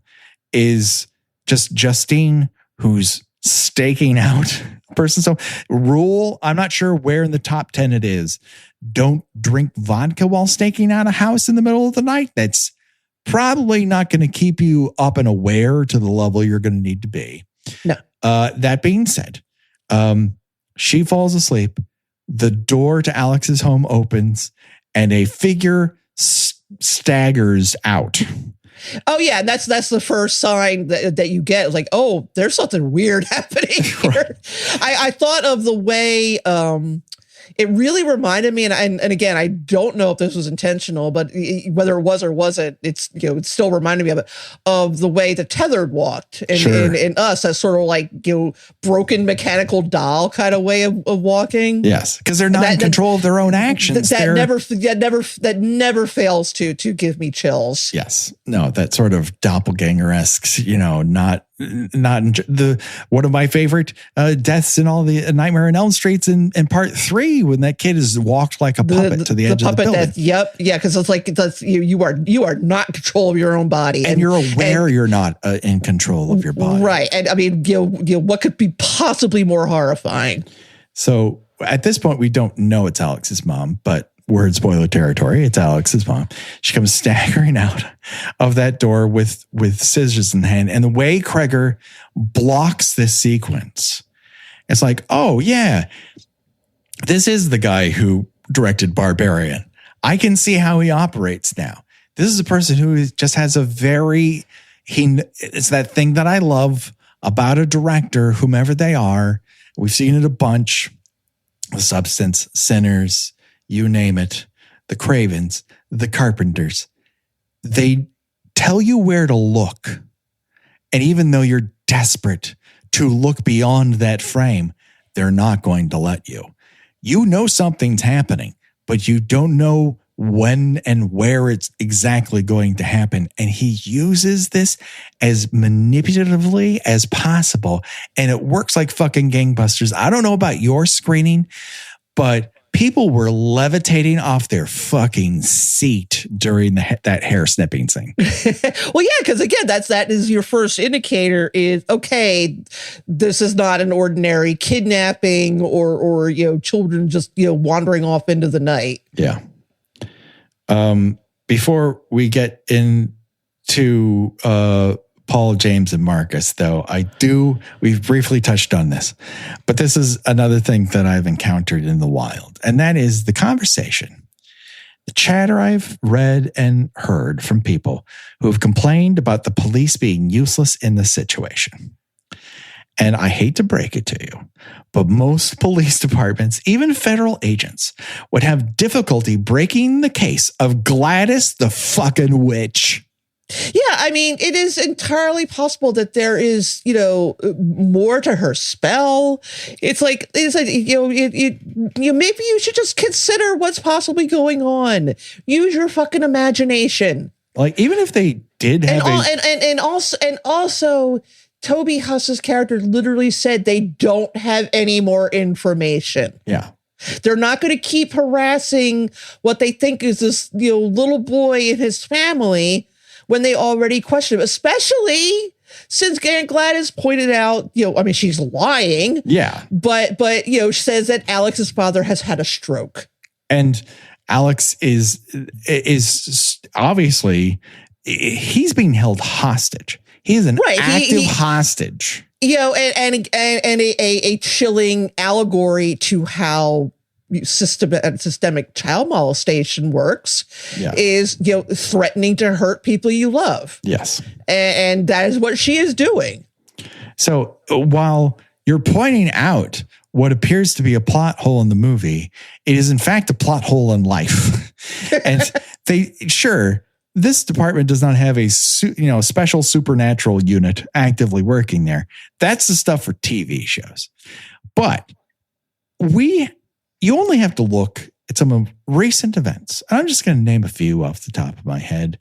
S1: is just Justine, who's staking out a person. So rule, I'm not sure where in the top 10 it is. Don't drink vodka while staking out a house in the middle of the night. That's probably not going to keep you up and aware to the level you're going to need to be.
S2: No.
S1: That being said, she falls asleep. The door to Alex's home opens and a figure staggers out.
S2: Oh yeah, that's the first sign that you get. Like, oh, there's something weird happening here. I thought of the way it really reminded me, and again, I don't know if this was intentional, but whether it was or wasn't, it still reminded me of the way the Tethered walked in Us, as sort of like broken mechanical doll kind of way of walking.
S1: Yes, because they're not in control of their own actions.
S2: That never fails to give me chills.
S1: Yes, no, that sort of doppelganger-esque, not one of my favorite deaths in all the Nightmare on Elm Street's in part 3 when that kid is walked like a puppet to the edge of the building.
S2: Because it's like you are not in control of your own body,
S1: and you're aware you're not in control of your body,
S2: right? And I mean, what could be possibly more horrifying?
S1: So at this point, we don't know it's Alex's mom, but we're in spoiler territory. It's Alex's mom. She comes staggering out of that door with scissors in hand. And the way Kreger blocks this sequence, it's like, oh, yeah, this is the guy who directed Barbarian. I can see how he operates now. This is a person who just has it's that thing that I love about a director, whomever they are. We've seen it a bunch. The Substance, Sinners, you name it, the Cravens, the Carpenters. They tell you where to look. And even though you're desperate to look beyond that frame, they're not going to let you. You know something's happening, but you don't know when and where it's exactly going to happen. And he uses this as manipulatively as possible. And it works like fucking gangbusters. I don't know about your screening, but people were levitating off their fucking seat during that hair snipping scene.
S2: Well, yeah, because again, that is your first indicator is, okay, this is not an ordinary kidnapping or children just wandering off into the night.
S1: Yeah. Before we get into Paul, James, and Marcus, though, we've briefly touched on this, but this is another thing that I've encountered in the wild, and that is the conversation, the chatter I've read and heard from people who have complained about the police being useless in this situation. And I hate to break it to you, but most police departments, even federal agents, would have difficulty breaking the case of Gladys the fucking witch.
S2: Yeah, I mean, it is entirely possible that there is, more to her spell. Maybe you should just consider what's possibly going on. Use your fucking imagination.
S1: Like, even if they did have
S2: and also Toby Huss's character literally said they don't have any more information.
S1: Yeah.
S2: They're not going to keep harassing what they think is this, little boy and his family when they already question him, especially since Aunt Gladys pointed out, she's lying.
S1: Yeah.
S2: But she says that Alex's father has had a stroke.
S1: And Alex is obviously, he's being held hostage. He is an active hostage.
S2: And a chilling allegory to how systemic child molestation works is, threatening to hurt people you love.
S1: Yes.
S2: And that is what she is doing.
S1: So while you're pointing out what appears to be a plot hole in the movie, it is in fact a plot hole in life. And this department does not have a special supernatural unit actively working there. That's the stuff for TV shows. But you only have to look at some of recent events. And I'm just going to name a few off the top of my head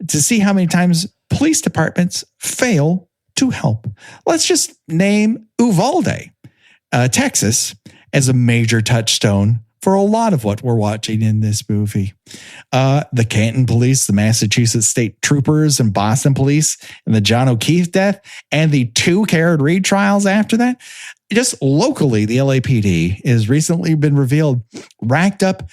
S1: to see how many times police departments fail to help. Let's just name Uvalde, Texas, as a major touchstone for a lot of what we're watching in this movie. The Canton police, the Massachusetts State Troopers, and Boston police, and the John O'Keefe death, and the 2 Karen Reed trials after that. Just locally, the LAPD has recently been revealed, racked up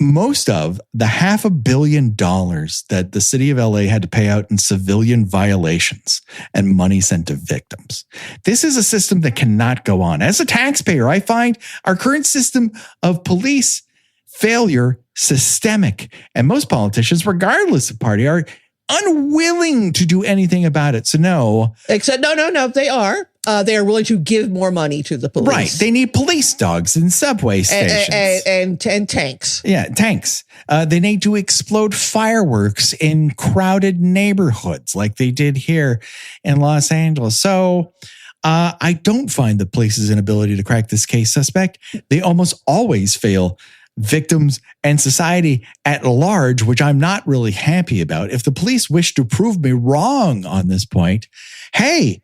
S1: most of the $500 million that the city of LA had to pay out in civilian violations and money sent to victims. This is a system that cannot go on. As a taxpayer, I find our current system of police failure systemic, and most politicians, regardless of party, are unwilling to do anything about it. So no.
S2: Except, no, they are. They are willing to give more money to the police.
S1: Right. They need police dogs in subway stations.
S2: And tanks.
S1: Yeah, tanks. They need to explode fireworks in crowded neighborhoods like they did here in Los Angeles. So I don't find the police's inability to crack this case suspect. They almost always fail victims and society at large, which I'm not really happy about. If the police wish to prove me wrong on this point, hey,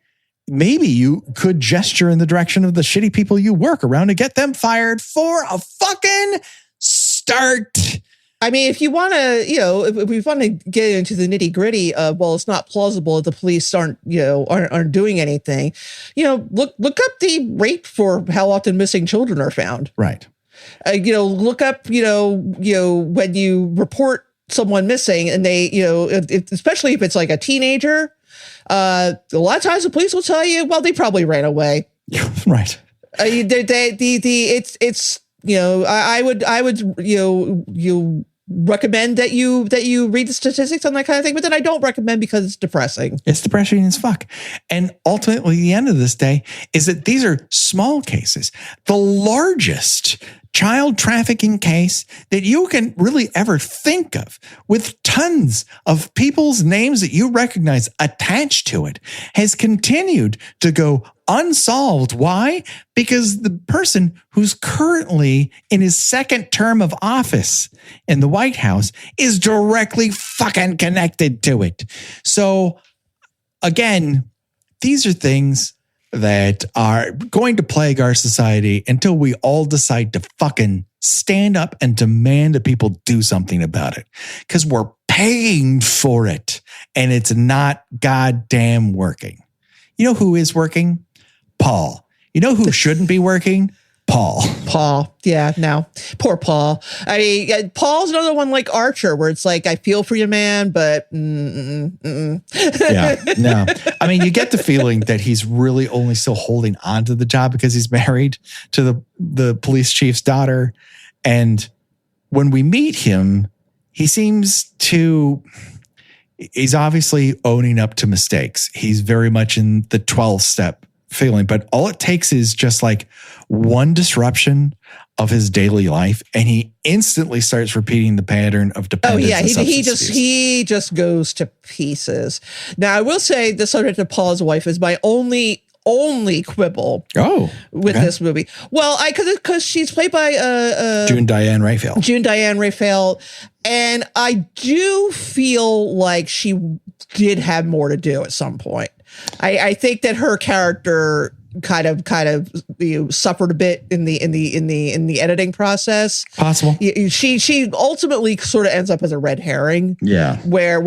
S1: maybe you could gesture in the direction of the shitty people you work around to get them fired for a fucking start.
S2: I mean, if you want to, if we want to get into the nitty gritty of, well, it's not plausible that the police aren't doing anything, look up the rate for how often missing children are found.
S1: Right.
S2: Look up, when you report someone missing and they, especially if it's like a teenager, a lot of times the police will tell you, well, they probably ran away.
S1: Right.
S2: I would recommend that you read the statistics on that kind of thing, but then I don't recommend because it's depressing.
S1: It's depressing as fuck. And ultimately, the end of this day is that these are small cases. The largest child trafficking case that you can really ever think of, with tons of people's names that you recognize attached to it, has continued to go unsolved. Why? Because the person who's currently in his second term of office in the White House is directly fucking connected to it. So again, these are things that are going to plague our society until we all decide to fucking stand up and demand that people do something about it, because we're paying for it and it's not goddamn working. You know who is working? Paul. You know who shouldn't be working? Paul. Yeah, no. Poor Paul.
S2: I mean, Paul's another one like Archer, where it's like, I feel for you, man, but
S1: yeah, no. I mean, you get the feeling that he's really only still holding on to the job because he's married to the police chief's daughter. And when we meet him, he's obviously owning up to mistakes. He's very much in the 12th step feeling, but all it takes is just like one disruption of his daily life, and he instantly starts repeating the pattern of dependence. Oh yeah,
S2: he just goes to pieces. Now, I will say the subject of Paul's wife is my only quibble with this movie. Well, because she's played by
S1: June Diane
S2: Raphael, and I do feel like she did have more to do at some point. I think that her character kind of suffered a bit in the editing process.
S1: Possible.
S2: She ultimately sort of ends up as a red herring.
S1: Yeah.
S2: Where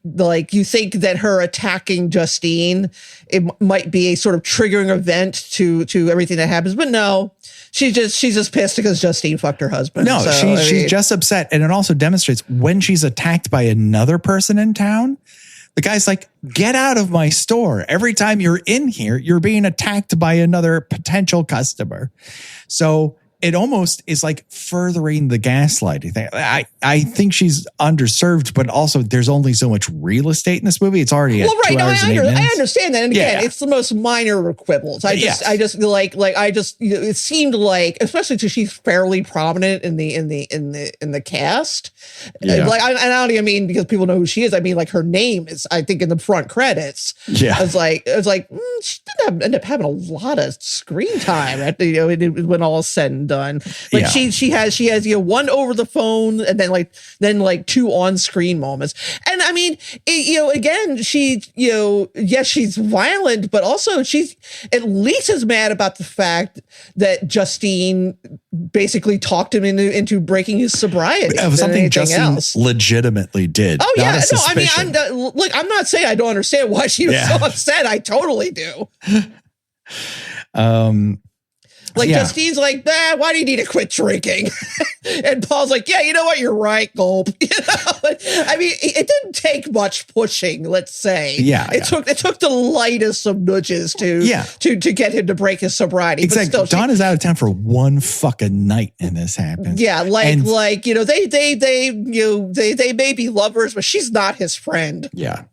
S2: like you think that her attacking Justine, it might be a sort of triggering event to everything that happens, but no. She's just pissed because Justine fucked her husband.
S1: No, she's just upset, and it also demonstrates when she's attacked by another person in town. The guy's like, get out of my store. Every time you're in here, you're being attacked by another potential customer. So it almost is like furthering the gaslighting thing. I think she's underserved, but also there's only so much real estate in this movie. It's already at 2 hours and 8 minutes.
S2: I understand that. And again, it's the most minor quibbles. I just it seemed like, especially because she's fairly prominent in the cast.
S1: Yeah.
S2: I don't even mean because people know who she is. I mean, like, her name is, I think, in the front credits.
S1: Yeah.
S2: It's like she didn't end up having a lot of screen time when all is said and done. done. Like she has one over the phone and then two on screen moments. And I mean, again, yes, she's violent, but also she's at least as mad about the fact that Justine basically talked him into breaking his sobriety.
S1: Of something Justine legitimately did.
S2: Oh yeah, no, I mean, I'm not saying I don't understand why she was so upset. I totally do. Justine's like, why do you need to quit drinking? And Paul's like, yeah, you know what? You're right, gulp. I mean, it didn't take much pushing, let's say.
S1: Yeah.
S2: It took the lightest of nudges to get him to break his sobriety.
S1: Exactly. But still, Dawn is out of town for one fucking night and this happens.
S2: Yeah, they may be lovers, but she's not his friend.
S1: Yeah.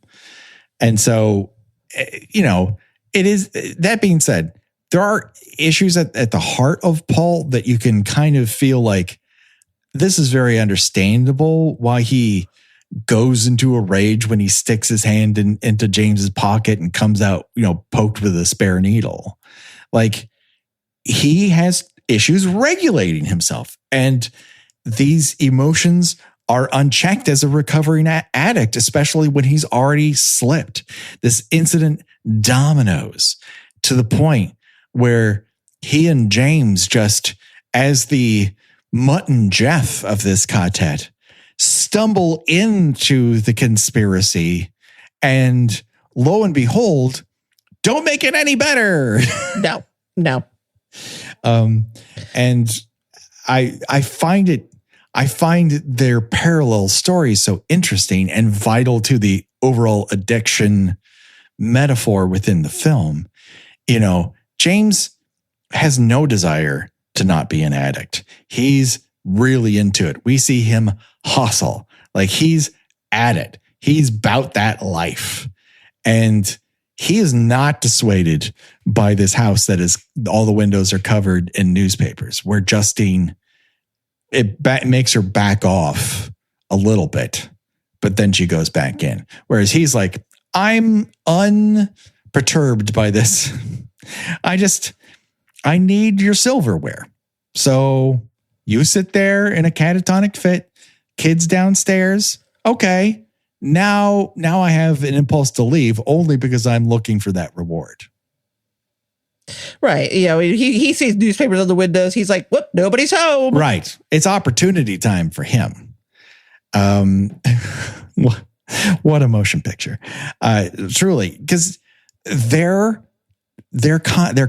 S1: And so, it is, that being said, there are issues at the heart of Paul that you can kind of feel like this is very understandable why he goes into a rage when he sticks his hand into James's pocket and comes out, poked with a spare needle. Like, he has issues regulating himself, and these emotions are unchecked as a recovering addict, especially when he's already slipped. This incident dominoes to the point where he and James, just as the mutton Jeff of this Ka-tet, stumble into the conspiracy, and lo and behold, don't make it any better.
S2: No.
S1: And I find their parallel stories so interesting and vital to the overall addiction metaphor within the film. James has no desire to not be an addict. He's really into it. We see him hustle. Like, he's at it. He's about that life. And he is not dissuaded by this house that is, all the windows are covered in newspapers, where Justine, makes her back off a little bit, but then she goes back in. Whereas he's like, I'm unperturbed by this. I need your silverware. So you sit there in a catatonic fit, kids downstairs. Okay. Now I have an impulse to leave only because I'm looking for that reward.
S2: Right. He sees newspapers on the windows. He's like, whoop, nobody's home.
S1: Right. It's opportunity time for him. What a motion picture. Truly, because their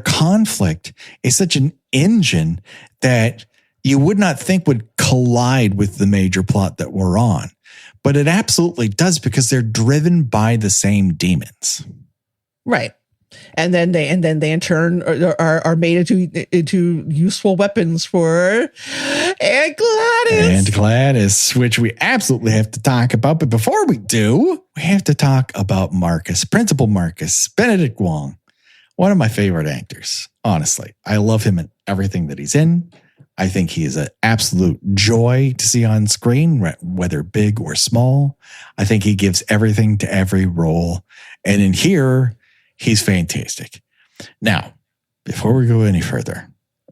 S1: conflict is such an engine that you would not think would collide with the major plot that we're on. But it absolutely does, because they're driven by the same demons.
S2: Right. And then they in turn are made into useful weapons for Aunt Gladys.
S1: Aunt Gladys, which we absolutely have to talk about. But before we do, we have to talk about Marcus, Principal Marcus, Benedict Wong. One of my favorite actors, honestly. I love him in everything that he's in. I think he is an absolute joy to see on screen, whether big or small. I think he gives everything to every role. And in here, he's fantastic. Now, before we go any further,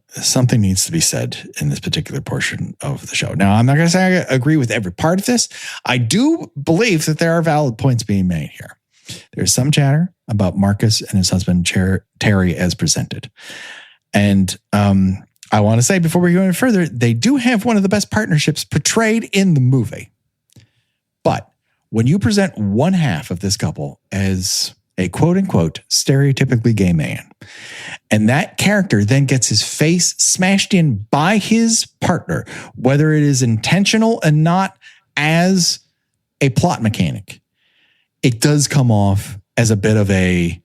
S1: something needs to be said in this particular portion of the show. Now, I'm not going to say I agree with every part of this. I do believe that there are valid points being made here. There's some chatter about Marcus and his husband, Terry, as presented. And I want to say, before we go any further, they do have one of the best partnerships portrayed in the movie. But when you present one half of this couple as a quote-unquote stereotypically gay man, and that character then gets his face smashed in by his partner, whether it is intentional and not as a plot mechanic, it does come off as a bit of a,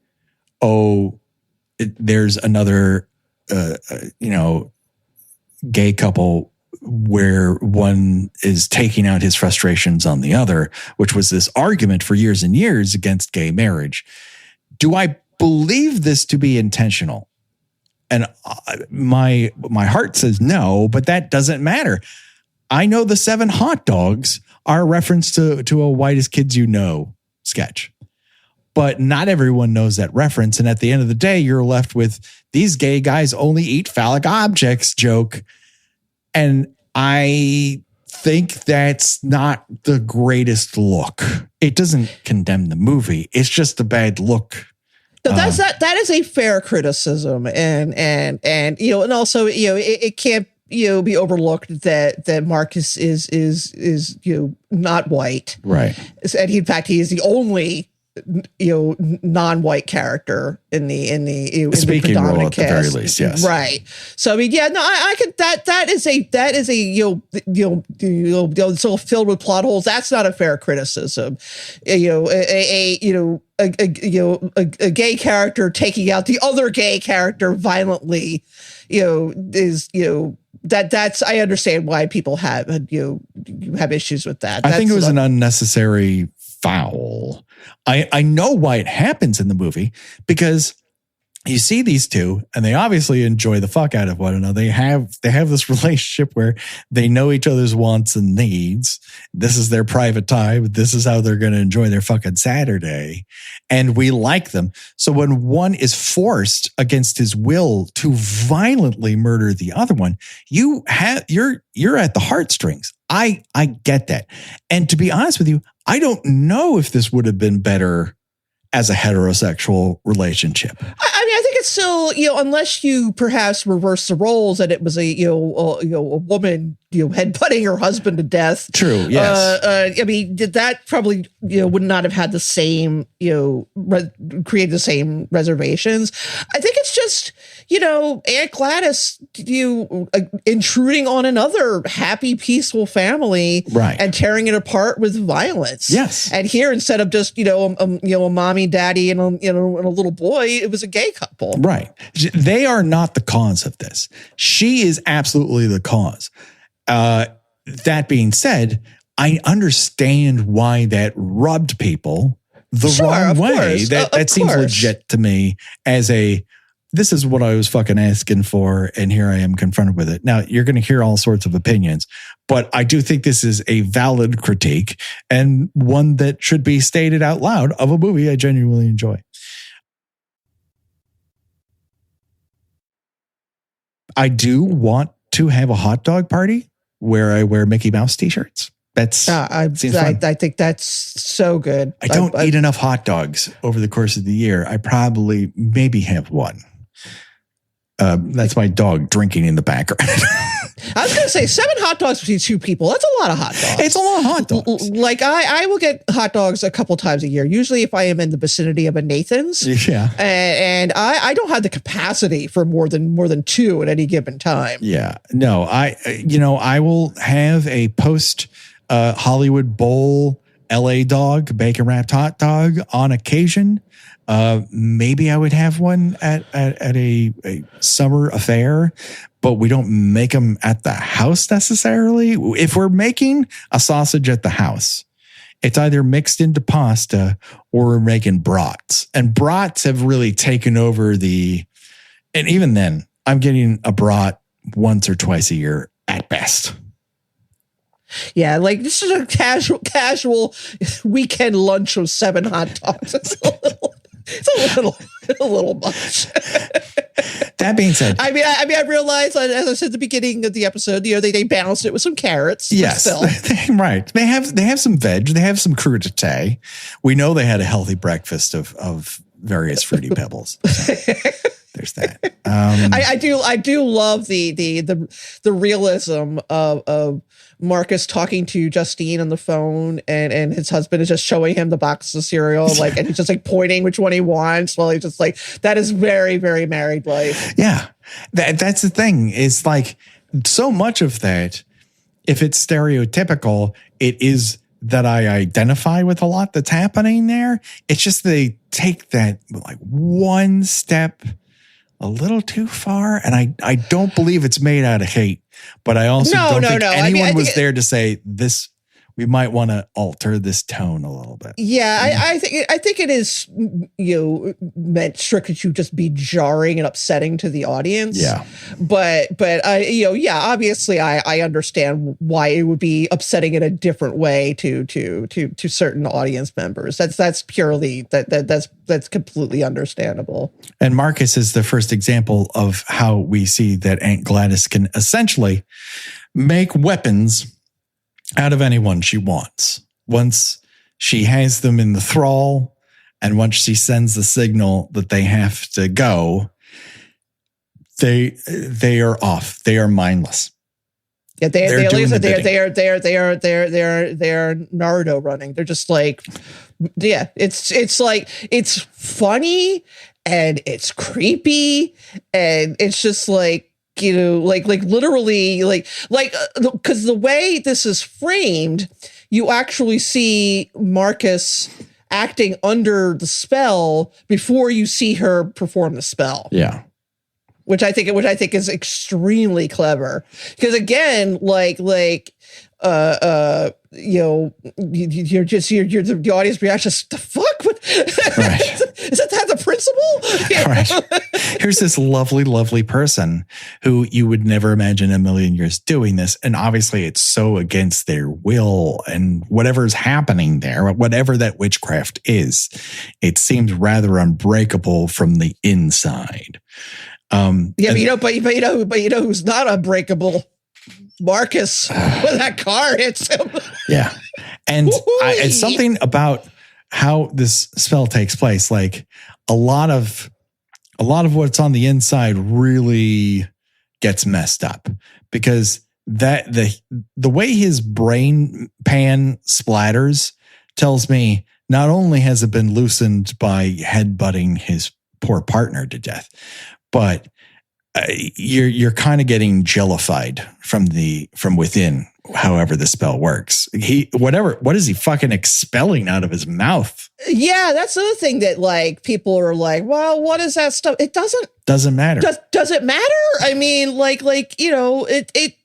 S1: there's another, gay couple where one is taking out his frustrations on the other, which was this argument for years and years against gay marriage. Do I believe this to be intentional? And my heart says no, but that doesn't matter. I know the 7 hot dogs are a reference to a Whitest Kids You Know sketch. But not everyone knows that reference. And at the end of the day, you're left with these gay guys only eat phallic objects joke And I think that's not the greatest look. It doesn't condemn the movie. It's just a bad look.
S2: So that is a fair criticism, and also it can't be overlooked that Marcus is not white,
S1: right?
S2: And in fact, he is the only non-white character in the
S1: speaking role at the very least, yes,
S2: right. So I mean, yeah, no, I could that is so filled with plot holes. That's not a fair criticism. A gay character taking out the other gay character violently, is that's I understand why people have have issues with that.
S1: I think it was an unnecessary foul. I know why it happens in the movie, because you see these two and they obviously enjoy the fuck out of one another. They have this relationship where they know each other's wants and needs. This is their private time. This is how they're going to enjoy their fucking Saturday. And we like them. So when one is forced against his will to violently murder the other one, you're at the heartstrings. I get that. And to be honest with you, I don't know if this would have been better as a heterosexual relationship.
S2: I mean, I think it's still, unless you perhaps reverse the roles and it was a woman, headbutting her husband to death.
S1: True. Yes.
S2: I mean, that probably, would not have had the same, created the same reservations. I think it's just, Aunt Gladys, intruding on another happy, peaceful family,
S1: right,
S2: and tearing it apart with violence.
S1: Yes.
S2: And here, instead of just, a mommy, daddy, and a little boy, it was a gay couple.
S1: Right. They are not the cause of this. She is absolutely the cause. That being said, I understand why that rubbed people the wrong way. That seems legit to me as this is what I was fucking asking for, and here I am confronted with it. Now, you're going to hear all sorts of opinions, but I do think this is a valid critique and one that should be stated out loud of a movie I genuinely enjoy. I do want to have a hot dog party where I wear Mickey Mouse t-shirts.
S2: I think that's so good.
S1: I don't eat enough hot dogs over the course of the year. I probably maybe have one. That's my dog drinking in the background.
S2: I was going to say 7 hot dogs between 2 people. That's a lot of hot dogs.
S1: It's a lot of hot dogs.
S2: Like I will get hot dogs a couple times a year. Usually if I am in the vicinity of a Nathan's.
S1: Yeah.
S2: And I don't have the capacity for more than 2 at any given time.
S1: Yeah. No, I will have a post Hollywood Bowl LA dog, bacon wrapped hot dog on occasion. Maybe I would have one at a summer affair, but we don't make them at the house necessarily. If we're making a sausage at the house, it's either mixed into pasta or we're making brats. And brats have really taken over and even then, I'm getting a brat once or twice a year at best.
S2: Yeah, like this is a casual weekend lunch with 7 hot dogs. It's a little much.
S1: That being said,
S2: I realized, as I said at the beginning of the episode, they balanced it with some carrots.
S1: Yes, right. They have some veg. They have some crudité. We know they had a healthy breakfast of various fruity pebbles. So there's that.
S2: I do love the realism of Marcus talking to Justine on the phone, and his husband is just showing him the box of cereal, and he's just pointing which one he wants while he's just that is very, very married life.
S1: Yeah. That's the thing. It's so much of that, if it's stereotypical, it is that I identify with a lot that's happening there. It's just they take that one step a little too far, and I don't believe it's made out of hate, but I also don't think anyone was there to say this. We might want to alter this tone a little bit.
S2: Yeah, I think it is meant strictly to just be jarring and upsetting to the audience.
S1: Yeah,
S2: but obviously I understand why it would be upsetting in a different way to certain audience members. That's purely that's completely understandable.
S1: And Marcus is the first example of how we see that Aunt Gladys can essentially make weapons out of anyone she wants. Once she has them in the thrall, and once she sends the signal that they have to go, they are off. They are mindless.
S2: Yeah, they are Naruto running. They're just like, yeah, it's like, it's funny and it's creepy and it's just like, like literally because the way this is framed, you actually see Marcus acting under the spell before you see her perform the spell.
S1: Yeah.
S2: Which I think is extremely clever, because again, the audience reaction is, the fuck? What? Right. Is that the principal?
S1: Right. Here's this lovely person who you would never imagine in a million years doing this, and obviously it's so against their will, and whatever's happening there, whatever that witchcraft is, it seems rather unbreakable from the inside.
S2: But you know who's not unbreakable? Marcus, when that car hits him.
S1: Yeah. And it's something about how this spell takes place. Like a lot of what's on the inside really gets messed up, because that the way his brain pan splatters tells me not only has it been loosened by headbutting his poor partner to death, but you're kind of getting jellified from within. However the spell works, what is he fucking expelling out of his mouth?
S2: Yeah, that's the other thing that like people are like, well, what is that stuff? It doesn't matter. Does it matter? I mean,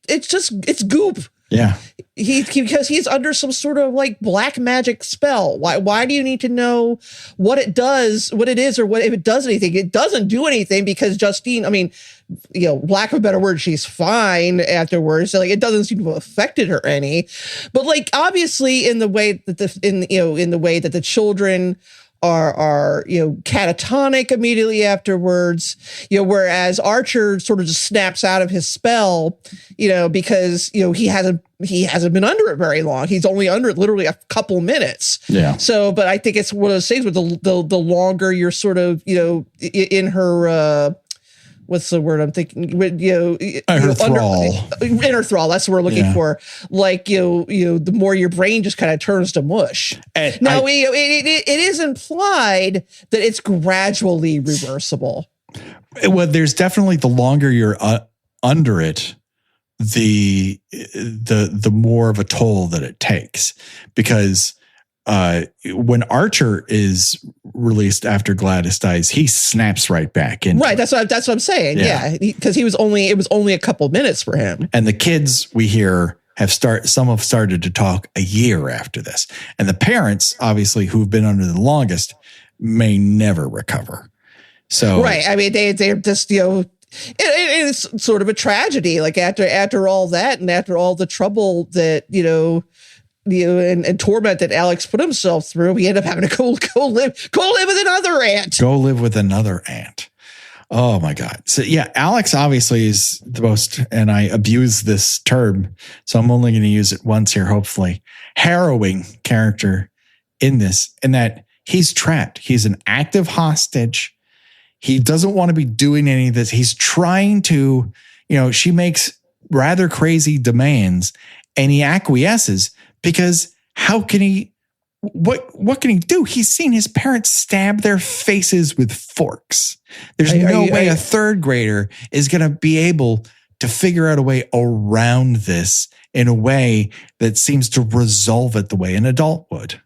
S2: it's goop.
S1: Yeah.
S2: Because he's under some sort of like black magic spell. Why do you need to know what it is, or what if it does anything? It doesn't do anything, because Justine, I mean, lack of a better word, she's fine afterwards. So like, it doesn't seem to have affected her any. But like, obviously, in the way that the children are catatonic immediately afterwards, whereas Archer sort of just snaps out of his spell, because he hasn't been under it very long. He's only under it literally a couple minutes.
S1: Yeah.
S2: So, but I think it's one of those things where the longer you're sort of in her what's the word I'm thinking?
S1: Her thrall.
S2: Inner thrall. That's what we're looking for. Like, the more your brain just kind of turns to mush. And now, it is implied that it's gradually reversible.
S1: Well, there's definitely, the longer you're under it, the more of a toll that it takes, because when Archer is released after Gladys dies, he snaps right back in.
S2: Right, that's what I'm saying. Yeah, because it was only a couple minutes for him.
S1: And the kids we hear some have started to talk a year after this, and the parents, obviously, who've been under the longest, may never recover. So
S2: right, I mean, they're just it's sort of a tragedy. Like after all that, and after all the trouble that and torment that Alex put himself through, he ended up having to go live with another aunt.
S1: Go live with another aunt. Oh my God. So yeah, Alex obviously is the most, and I abuse this term, so I'm only going to use it once here, hopefully, harrowing character in this, in that he's trapped. He's an active hostage. He doesn't want to be doing any of this. He's trying to, she makes rather crazy demands, and he acquiesces, because how can he, what can he do? He's seen his parents stab their faces with forks. There's no way a third grader is going to be able to figure out a way around this in a way that seems to resolve it the way an adult would.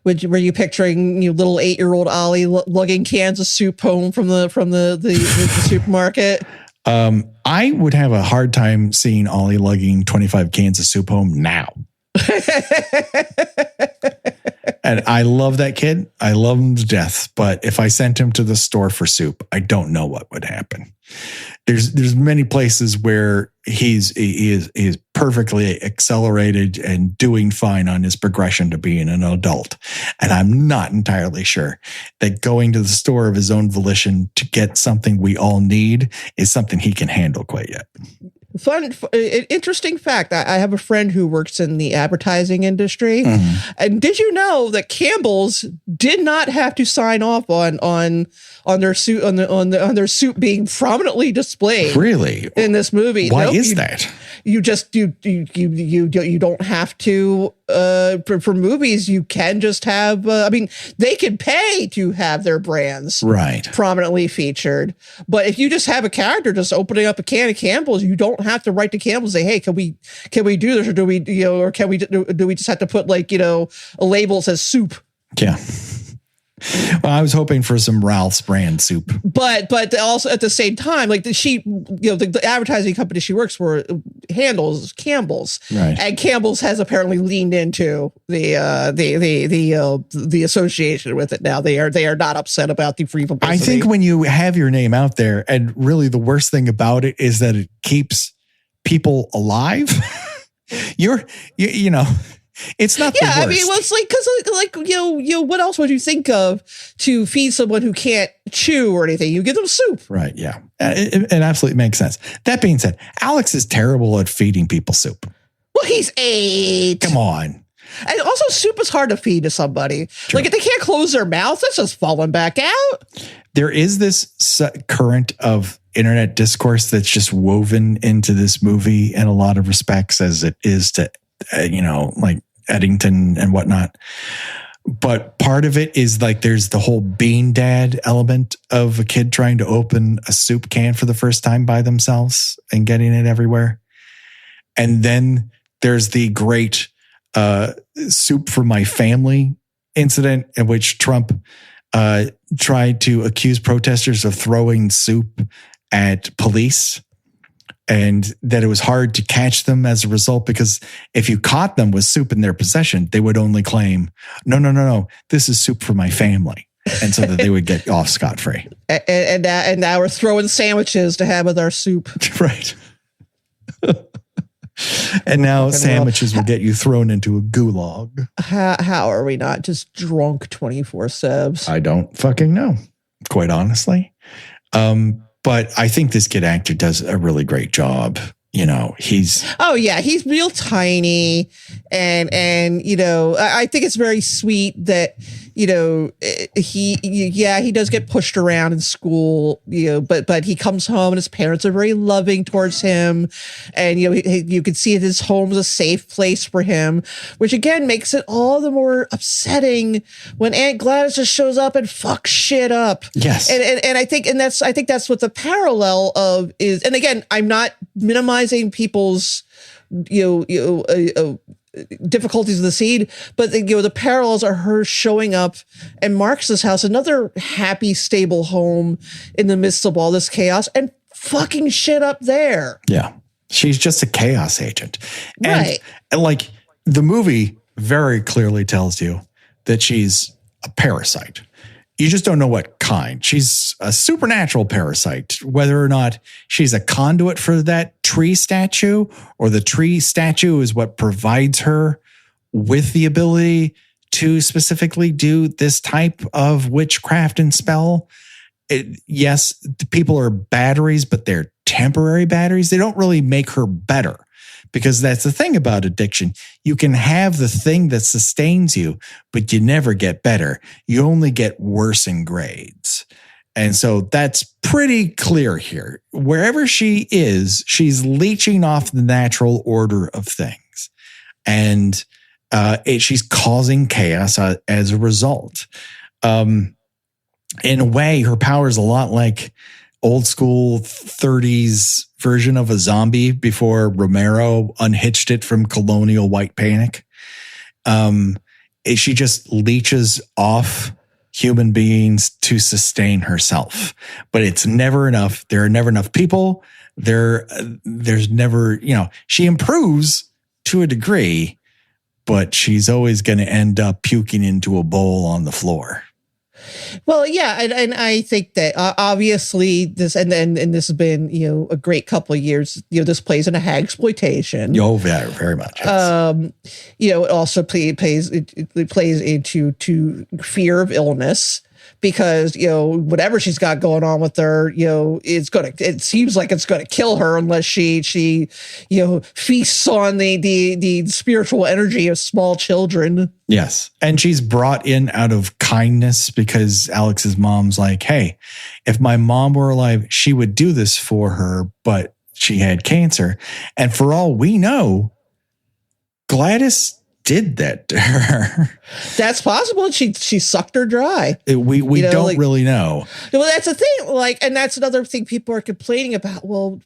S2: Were you picturing little 8-year-old Ollie lugging cans of soup home from the supermarket?
S1: I would have a hard time seeing Ollie lugging 25 cans of soup home now. And I love that kid. I love him to death. But if I sent him to the store for soup, I don't know what would happen. There's many places where he is perfectly accelerated and doing fine on his progression to being an adult. And I'm not entirely sure that going to the store of his own volition to get something we all need is something he can handle quite yet.
S2: Interesting fact. I have a friend who works in the advertising industry, and did you know that Campbell's did not have to sign off on their suit on their suit being prominently displayed?
S1: Really?
S2: In this movie?
S1: Why is that?
S2: You just you don't have to for movies. You can just have. I mean, they can pay to have their brands prominently featured, but if you just have a character just opening up a can of Campbell's, you don't have to write to Campbell's and say, hey, can we do this, or do we or can we do we just have to put a label that says soup?
S1: Yeah. Well, I was hoping for some Ralph's brand soup,
S2: but also at the same time, the advertising company she works for handles Campbell's,
S1: right? And
S2: Campbell's has apparently leaned into the association with it now. They are not upset about the free publicity.
S1: I think when you have your name out there, and really the worst thing about it is that it keeps people alive. It's not. Yeah,
S2: I mean, well, it's because what else would you think of to feed someone who can't chew or anything? You give them soup,
S1: right? Yeah, it absolutely makes sense. That being said, Alex is terrible at feeding people soup.
S2: Well, he's 8.
S1: Come on.
S2: And also, soup is hard to feed to somebody. True. Like if they can't close their mouth, that's just falling back out.
S1: There is this current of internet discourse that's just woven into this movie in a lot of respects, as it is to. Like Eddington and whatnot. But part of it is there's the whole bean dad element of a kid trying to open a soup can for the first time by themselves and getting it everywhere. And then there's the great soup for my family incident in which Trump tried to accuse protesters of throwing soup at police. And that it was hard to catch them as a result, because if you caught them with soup in their possession, they would only claim, no, this is soup for my family. And so that they would get off scot-free.
S2: And now we're throwing sandwiches to have with our soup.
S1: Right. And now sandwiches will get you thrown into a gulag.
S2: How are we not just drunk 24/7?
S1: I don't fucking know, quite honestly. But I think this kid actor does a really great job. He's real tiny, and I think it's very sweet that he does get pushed around in school, but he comes home and his parents are very loving towards him, and you can see that his home is a safe place for him, which again makes it all the more upsetting when Aunt Gladys just shows up and fucks shit up. Yes,
S2: and I think that's what the parallel of is. And again, I'm not minimizing people's difficulties of the scene, but the parallels are her showing up in Marx's house, another happy, stable home in the midst of all this chaos, and fucking shit up there.
S1: Yeah, she's just a chaos agent,
S2: right?
S1: And the movie very clearly tells you that she's a parasite. You just don't know what kind. She's a supernatural parasite, whether or not she's a conduit for that tree statue, or the tree statue is what provides her with the ability to specifically do this type of witchcraft and spell. Yes, the people are batteries, but they're temporary batteries. They don't really make her better. Because that's the thing about addiction. You can have the thing that sustains you, but you never get better. You only get worse in grades. And so that's pretty clear here. Wherever she is, she's leeching off the natural order of things. And she's causing chaos as a result. In a way, her power is a lot like old school 30s version of a zombie before Romero unhitched it from colonial white panic. She just leeches off human beings to sustain herself, but it's never enough. There are never enough people. There's never, she improves to a degree, but she's always going to end up puking into a bowl on the floor.
S2: Well, yeah, and I think that obviously this and this has been a great couple of years. This plays in a hag exploitation.
S1: Oh, yeah, very much. Yes.
S2: It also plays into fear of illness, because, whatever she's got going on with her, it seems like it's going to kill her unless she feasts on the spiritual energy of small children.
S1: Yes. And she's brought in out of kindness because Alex's mom's like, hey, if my mom were alive, she would do this for her, but she had cancer. And for all we know, Gladys did that to her.
S2: That's possible. She sucked her dry.
S1: We don't really know.
S2: Well, that's the thing. And that's another thing people are complaining about. Well,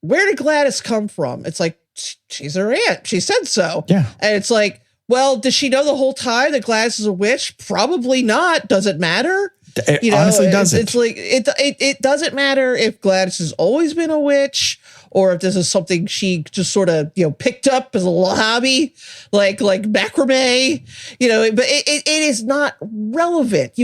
S2: where did Gladys come from? It's like, she's her aunt. She said so.
S1: Yeah.
S2: And it's like, well, does she know the whole time that Gladys is a witch? Probably not. Does it matter?
S1: It honestly doesn't.
S2: It's like it doesn't matter if Gladys has always been a witch, or if this is something she just sort of picked up as a hobby, like macrame. But it is not relevant.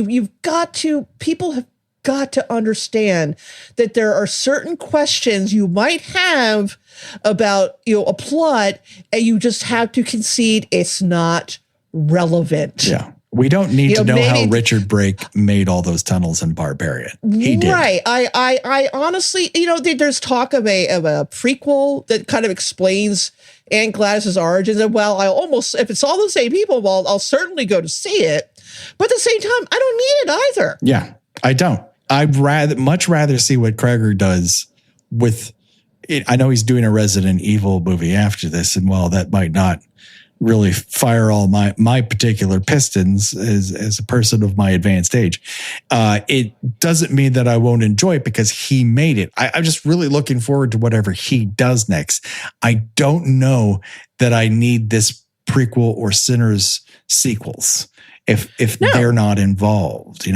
S2: People have got to understand that there are certain questions you might have about a plot, and you just have to concede it's not relevant.
S1: Yeah. We don't need to know how Richard Brake made all those tunnels in Barbarian. He did.
S2: Right. I honestly, there's talk of a prequel that kind of explains Aunt Gladys's origins. And if it's all the same people, I'll certainly go to see it. But at the same time, I don't need it either.
S1: Yeah, I don't. I'd much rather see what Kreger does with it. I know he's doing a Resident Evil movie after this, and while that might not really fire all my particular pistons as a person of my advanced age, it doesn't mean that I won't enjoy it because he made it. I'm just really looking forward to whatever he does next. I don't know that I need this prequel or Sinners sequels if they're not involved,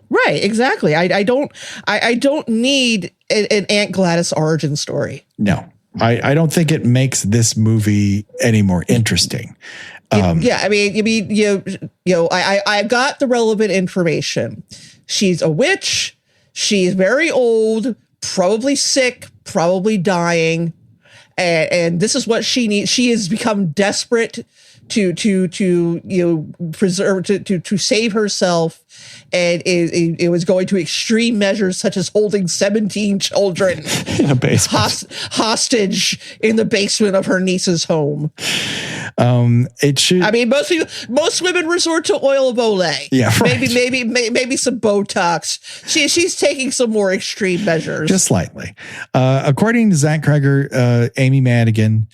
S2: Right, exactly. I don't need an Aunt Gladys origin story.
S1: No. I don't think it makes this movie any more interesting.
S2: I got the relevant information. She's a witch. She's very old, probably sick, probably dying, and this is what she needs. She has become desperate to preserve to save herself, and it was going to extreme measures such as holding 17 children
S1: in a basement
S2: hostage in the basement of her niece's home.
S1: It should.
S2: I mean, most women resort to oil of Olay.
S1: Yeah, right.
S2: Maybe some Botox. She's taking some more extreme measures,
S1: just slightly. According to Zach Kreger, Amy Madigan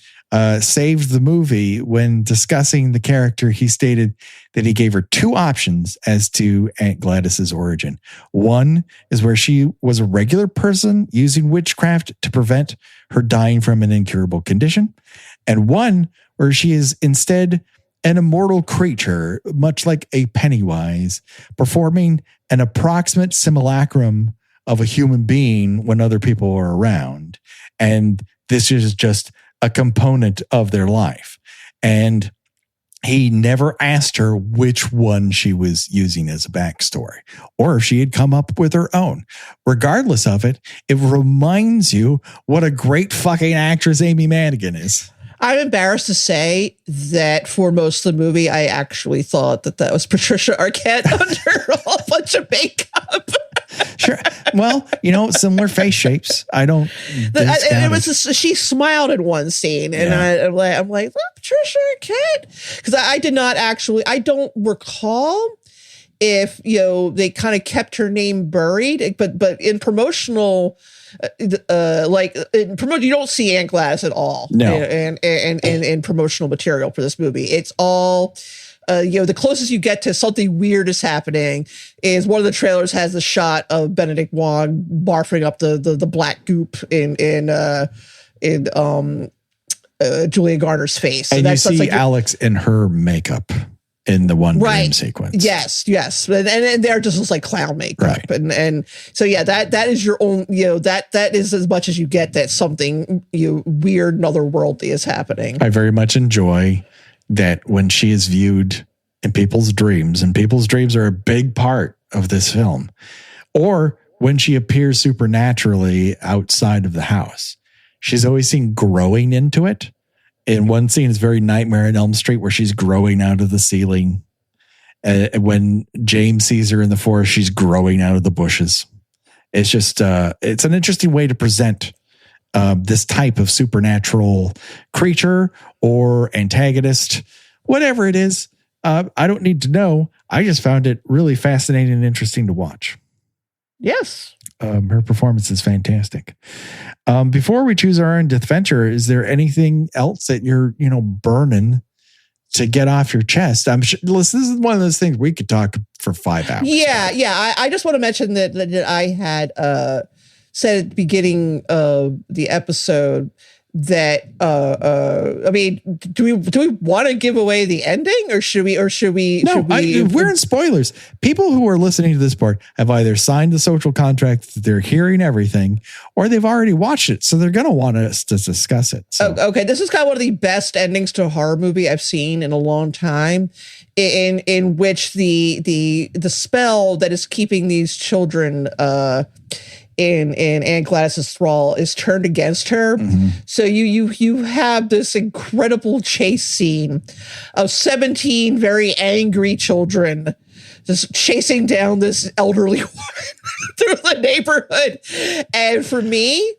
S1: saved the movie when discussing the character. He stated that he gave her two options as to Aunt Gladys's origin. One is where she was a regular person using witchcraft to prevent her dying from an incurable condition, and one where she is instead an immortal creature, much like a Pennywise, performing an approximate simulacrum of a human being when other people are around. And this is just a component of their life. And he never asked her which one she was using as a backstory or if she had come up with her own. Regardless of it, it reminds you what a great fucking actress Amy Madigan is.
S2: I'm embarrassed to say that for most of the movie, I actually thought that was Patricia Arquette under a whole bunch of makeup.
S1: Sure. Well, similar face shapes. I don't.
S2: She smiled in one scene, and I'm like, oh, Patricia Arquette, because I don't recall if they kind of kept her name buried, but in promotional. You don't see Aunt Gladys at all.
S1: No.
S2: And promotional material for this movie. It's all, the closest you get to something weird is happening is one of the trailers has a shot of Benedict Wong barfing up the black goop in Julia Garner's face.
S1: And you see Alex in her makeup in the one dream sequence.
S2: Yes. And they're just like clown makeup.
S1: Right.
S2: And so, that is your own, that is as much as you get that something weird and otherworldly is happening.
S1: I very much enjoy that when she is viewed in people's dreams, and people's dreams are a big part of this film, or when she appears supernaturally outside of the house, she's always seen growing into it. In one scene, it's very Nightmare on Elm Street where she's growing out of the ceiling. When James sees her in the forest, she's growing out of the bushes. It's just, it's an interesting way to present this type of supernatural creature or antagonist, whatever it is. I don't need to know. I just found it really fascinating and interesting to watch.
S2: Yes.
S1: Her performance is fantastic. Before we choose our own deathventure, is there anything else that you're, burning to get off your chest? I'm sure, listen, this is one of those things we could talk for 5 hours.
S2: Yeah. I just want to mention that I had said at the beginning of the episode that I mean, do we want to give away the ending, or should we
S1: No, we're in spoilers. People who are listening to this part have either signed the social contract that they're hearing everything, or they've already watched it, so they're going to want us to discuss it. So.
S2: Okay, this is kind of one of the best endings to a horror movie I've seen in a long time, in which the spell that is keeping these children in Aunt Gladys' thrall is turned against her. Mm-hmm. So you have this incredible chase scene of 17 very angry children just chasing down this elderly woman through the neighborhood. And for me,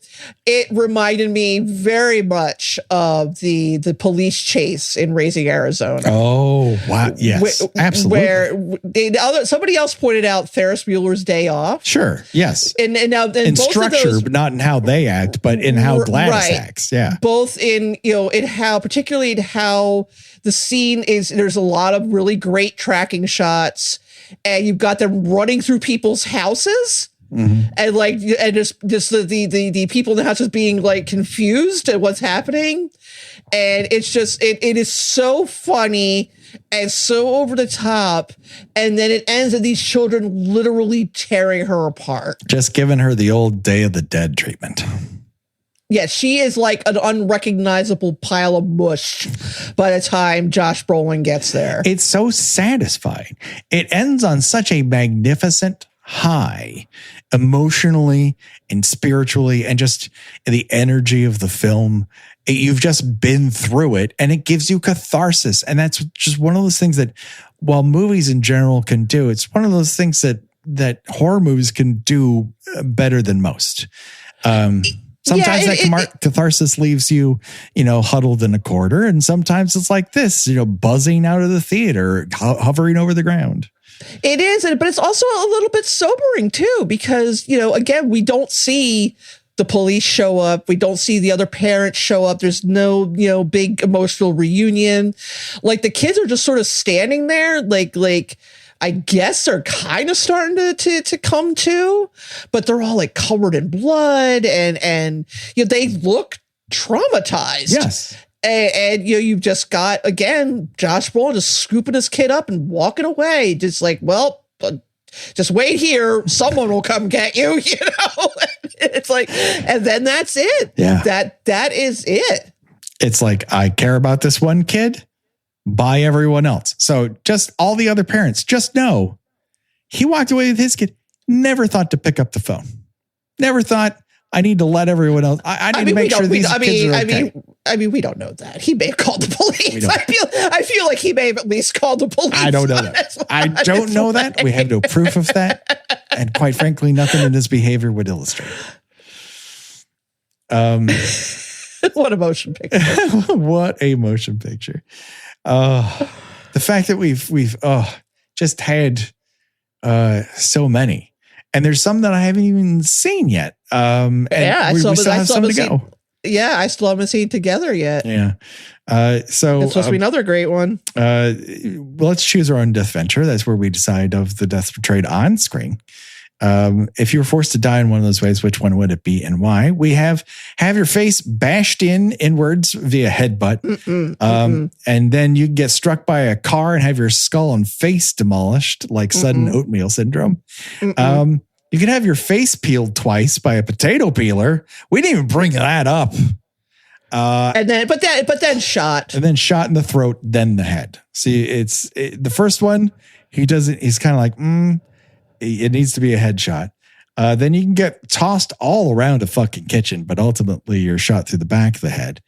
S2: it reminded me very much of the police chase in Raising Arizona.
S1: Oh, wow. Yes, absolutely.
S2: Where somebody else pointed out Ferris Bueller's Day Off.
S1: Sure. Yes.
S2: And now
S1: in structure, but not in how they act, but in how Gladys acts. Yeah.
S2: Both in particularly in how the scene is, there's a lot of really great tracking shots, and you've got them running through people's houses. Mm-hmm. And just the people in the houses being like confused at what's happening. And it's just, it is so funny and so over the top. And then it ends with these children literally tearing her apart.
S1: Just giving her the old Day of the Dead treatment.
S2: Yeah, she is like an unrecognizable pile of mush by the time Josh Brolin gets there.
S1: It's so satisfying. It ends on such a magnificent high, emotionally and spiritually, and just the energy of the film. You've just been through it, and it gives you catharsis. And that's just one of those things that, while movies in general can do, it's one of those things that horror movies can do better than most. Sometimes catharsis leaves you, huddled in a corner. And sometimes it's like this, buzzing out of the theater, hovering over the ground.
S2: It is, but it's also a little bit sobering too, because, again, we don't see the police show up. We don't see the other parents show up. There's no, big emotional reunion. Like, the kids are just sort of standing there, like, I guess they're kind of starting to come to, but they're all like covered in blood and they look traumatized.
S1: Yes.
S2: And you've just got, again, Josh Brolin just scooping his kid up and walking away. Just like, well, just wait here. Someone will come get you, It's like, and then that's it.
S1: Yeah.
S2: That is it.
S1: It's like, I care about this one kid. By everyone else. So just all the other parents, just know he walked away with his kid, never thought to pick up the phone. Never thought, I need to let everyone else. I need to make sure these kids are okay.
S2: I mean, we don't know that. He may have called the police. I feel like he may have at least called the police.
S1: I don't know that. I don't know that. We have no proof of that. And quite frankly, nothing in his behavior would illustrate it.
S2: What a motion picture.
S1: What a motion picture. The fact that we've just had so many, and there's some that I haven't even seen yet.
S2: I still have some to go. Yeah, I still haven't seen Together yet.
S1: Yeah. So
S2: it's supposed to be another great one.
S1: Let's choose our own deathventure. That's where we decide of the deaths portrayed on screen. If you were forced to die in one of those ways, which one would it be and why? We have your face bashed inwards via headbutt. And then you get struck by a car and have your skull and face demolished like sudden oatmeal syndrome. You can have your face peeled twice by a potato peeler. We didn't even bring that up.
S2: And then shot.
S1: And then shot in the throat, then the head. See, the first one, he's kind of like, it needs to be a headshot. Then you can get tossed all around a fucking kitchen, but ultimately you're shot through the back of the head.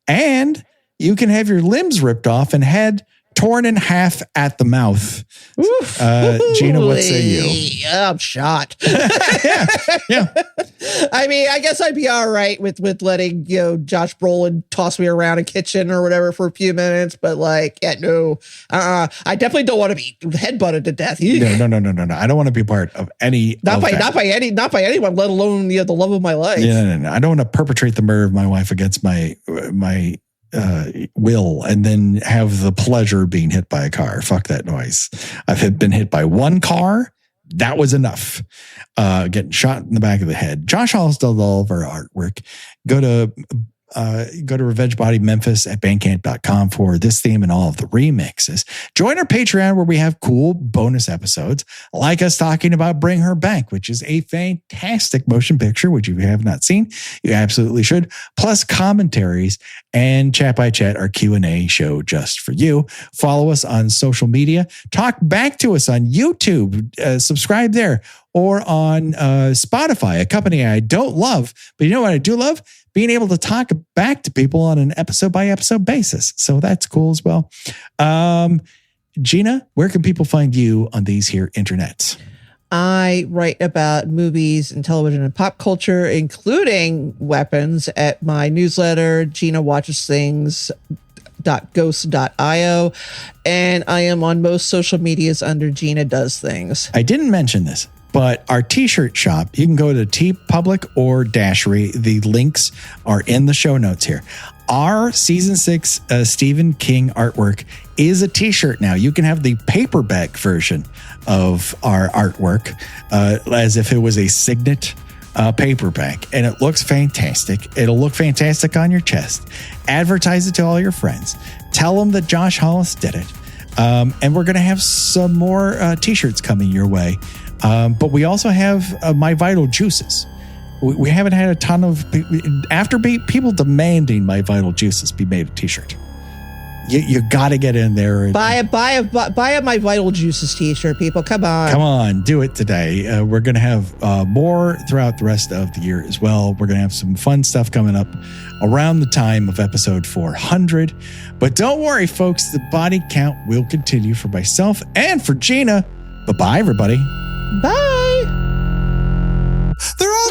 S1: And you can have your limbs ripped off and head torn in half at the mouth.
S2: Oof.
S1: Gina, what say you?
S2: I'm shot.
S1: Yeah.
S2: I mean, I guess I'd be all right with letting, Josh Brolin toss me around a kitchen or whatever for a few minutes, but no. I definitely don't want to be headbutted to death.
S1: No. I don't want to be a part of any.
S2: Not by anyone, let alone the love of my life.
S1: Yeah, no. I don't want to perpetrate the murder of my wife against my will and then have the pleasure of being hit by a car. Fuck that noise. I've been hit by one car. That was enough. Getting shot in the back of the head. Josh Hollis does all of our artwork. Go to Revenge Body Memphis at bandcamp.com for this theme and all of the remixes. Join our Patreon where we have cool bonus episodes like us talking about Bring Her Back, which is a fantastic motion picture, which if you have not seen, you absolutely should. Plus commentaries and Chat by Chat, our Q&A show just for you. Follow us on social media. Talk back to us on YouTube. Subscribe there or on Spotify, a company I don't love. But you know what I do love? Being able to talk back to people on an episode by episode basis. So that's cool as well. Gina, where can people find you on these here internets?
S2: I write about movies and television and pop culture, including weapons, at my newsletter, GinaWatchesThings.ghost.io. And I am on most social medias under Gina Does Things.
S1: I didn't mention this, but our t-shirt shop, you can go to TeePublic or Dashery. The links are in the show notes here. Our season 6 Stephen King artwork is a t-shirt now. You can have the paperback version of our artwork as if it was a signet paperback, and it looks fantastic. It'll look fantastic on your chest. Advertise it to all your friends. Tell them that Josh Hollis did it. And we're going to have some more t-shirts coming your way. But we also have My Vital Juices. We haven't had a ton of after people demanding My Vital Juices be made a t-shirt. You got to get in there.
S2: Buy a My Vital Juices t-shirt, people. Come on,
S1: do it today. We're going to have more throughout the rest of the year as well. We're going to have some fun stuff coming up around the time of episode 400. But don't worry, folks. The body count will continue for myself and for Gina. Bye-bye, everybody.
S2: Bye.
S1: They're all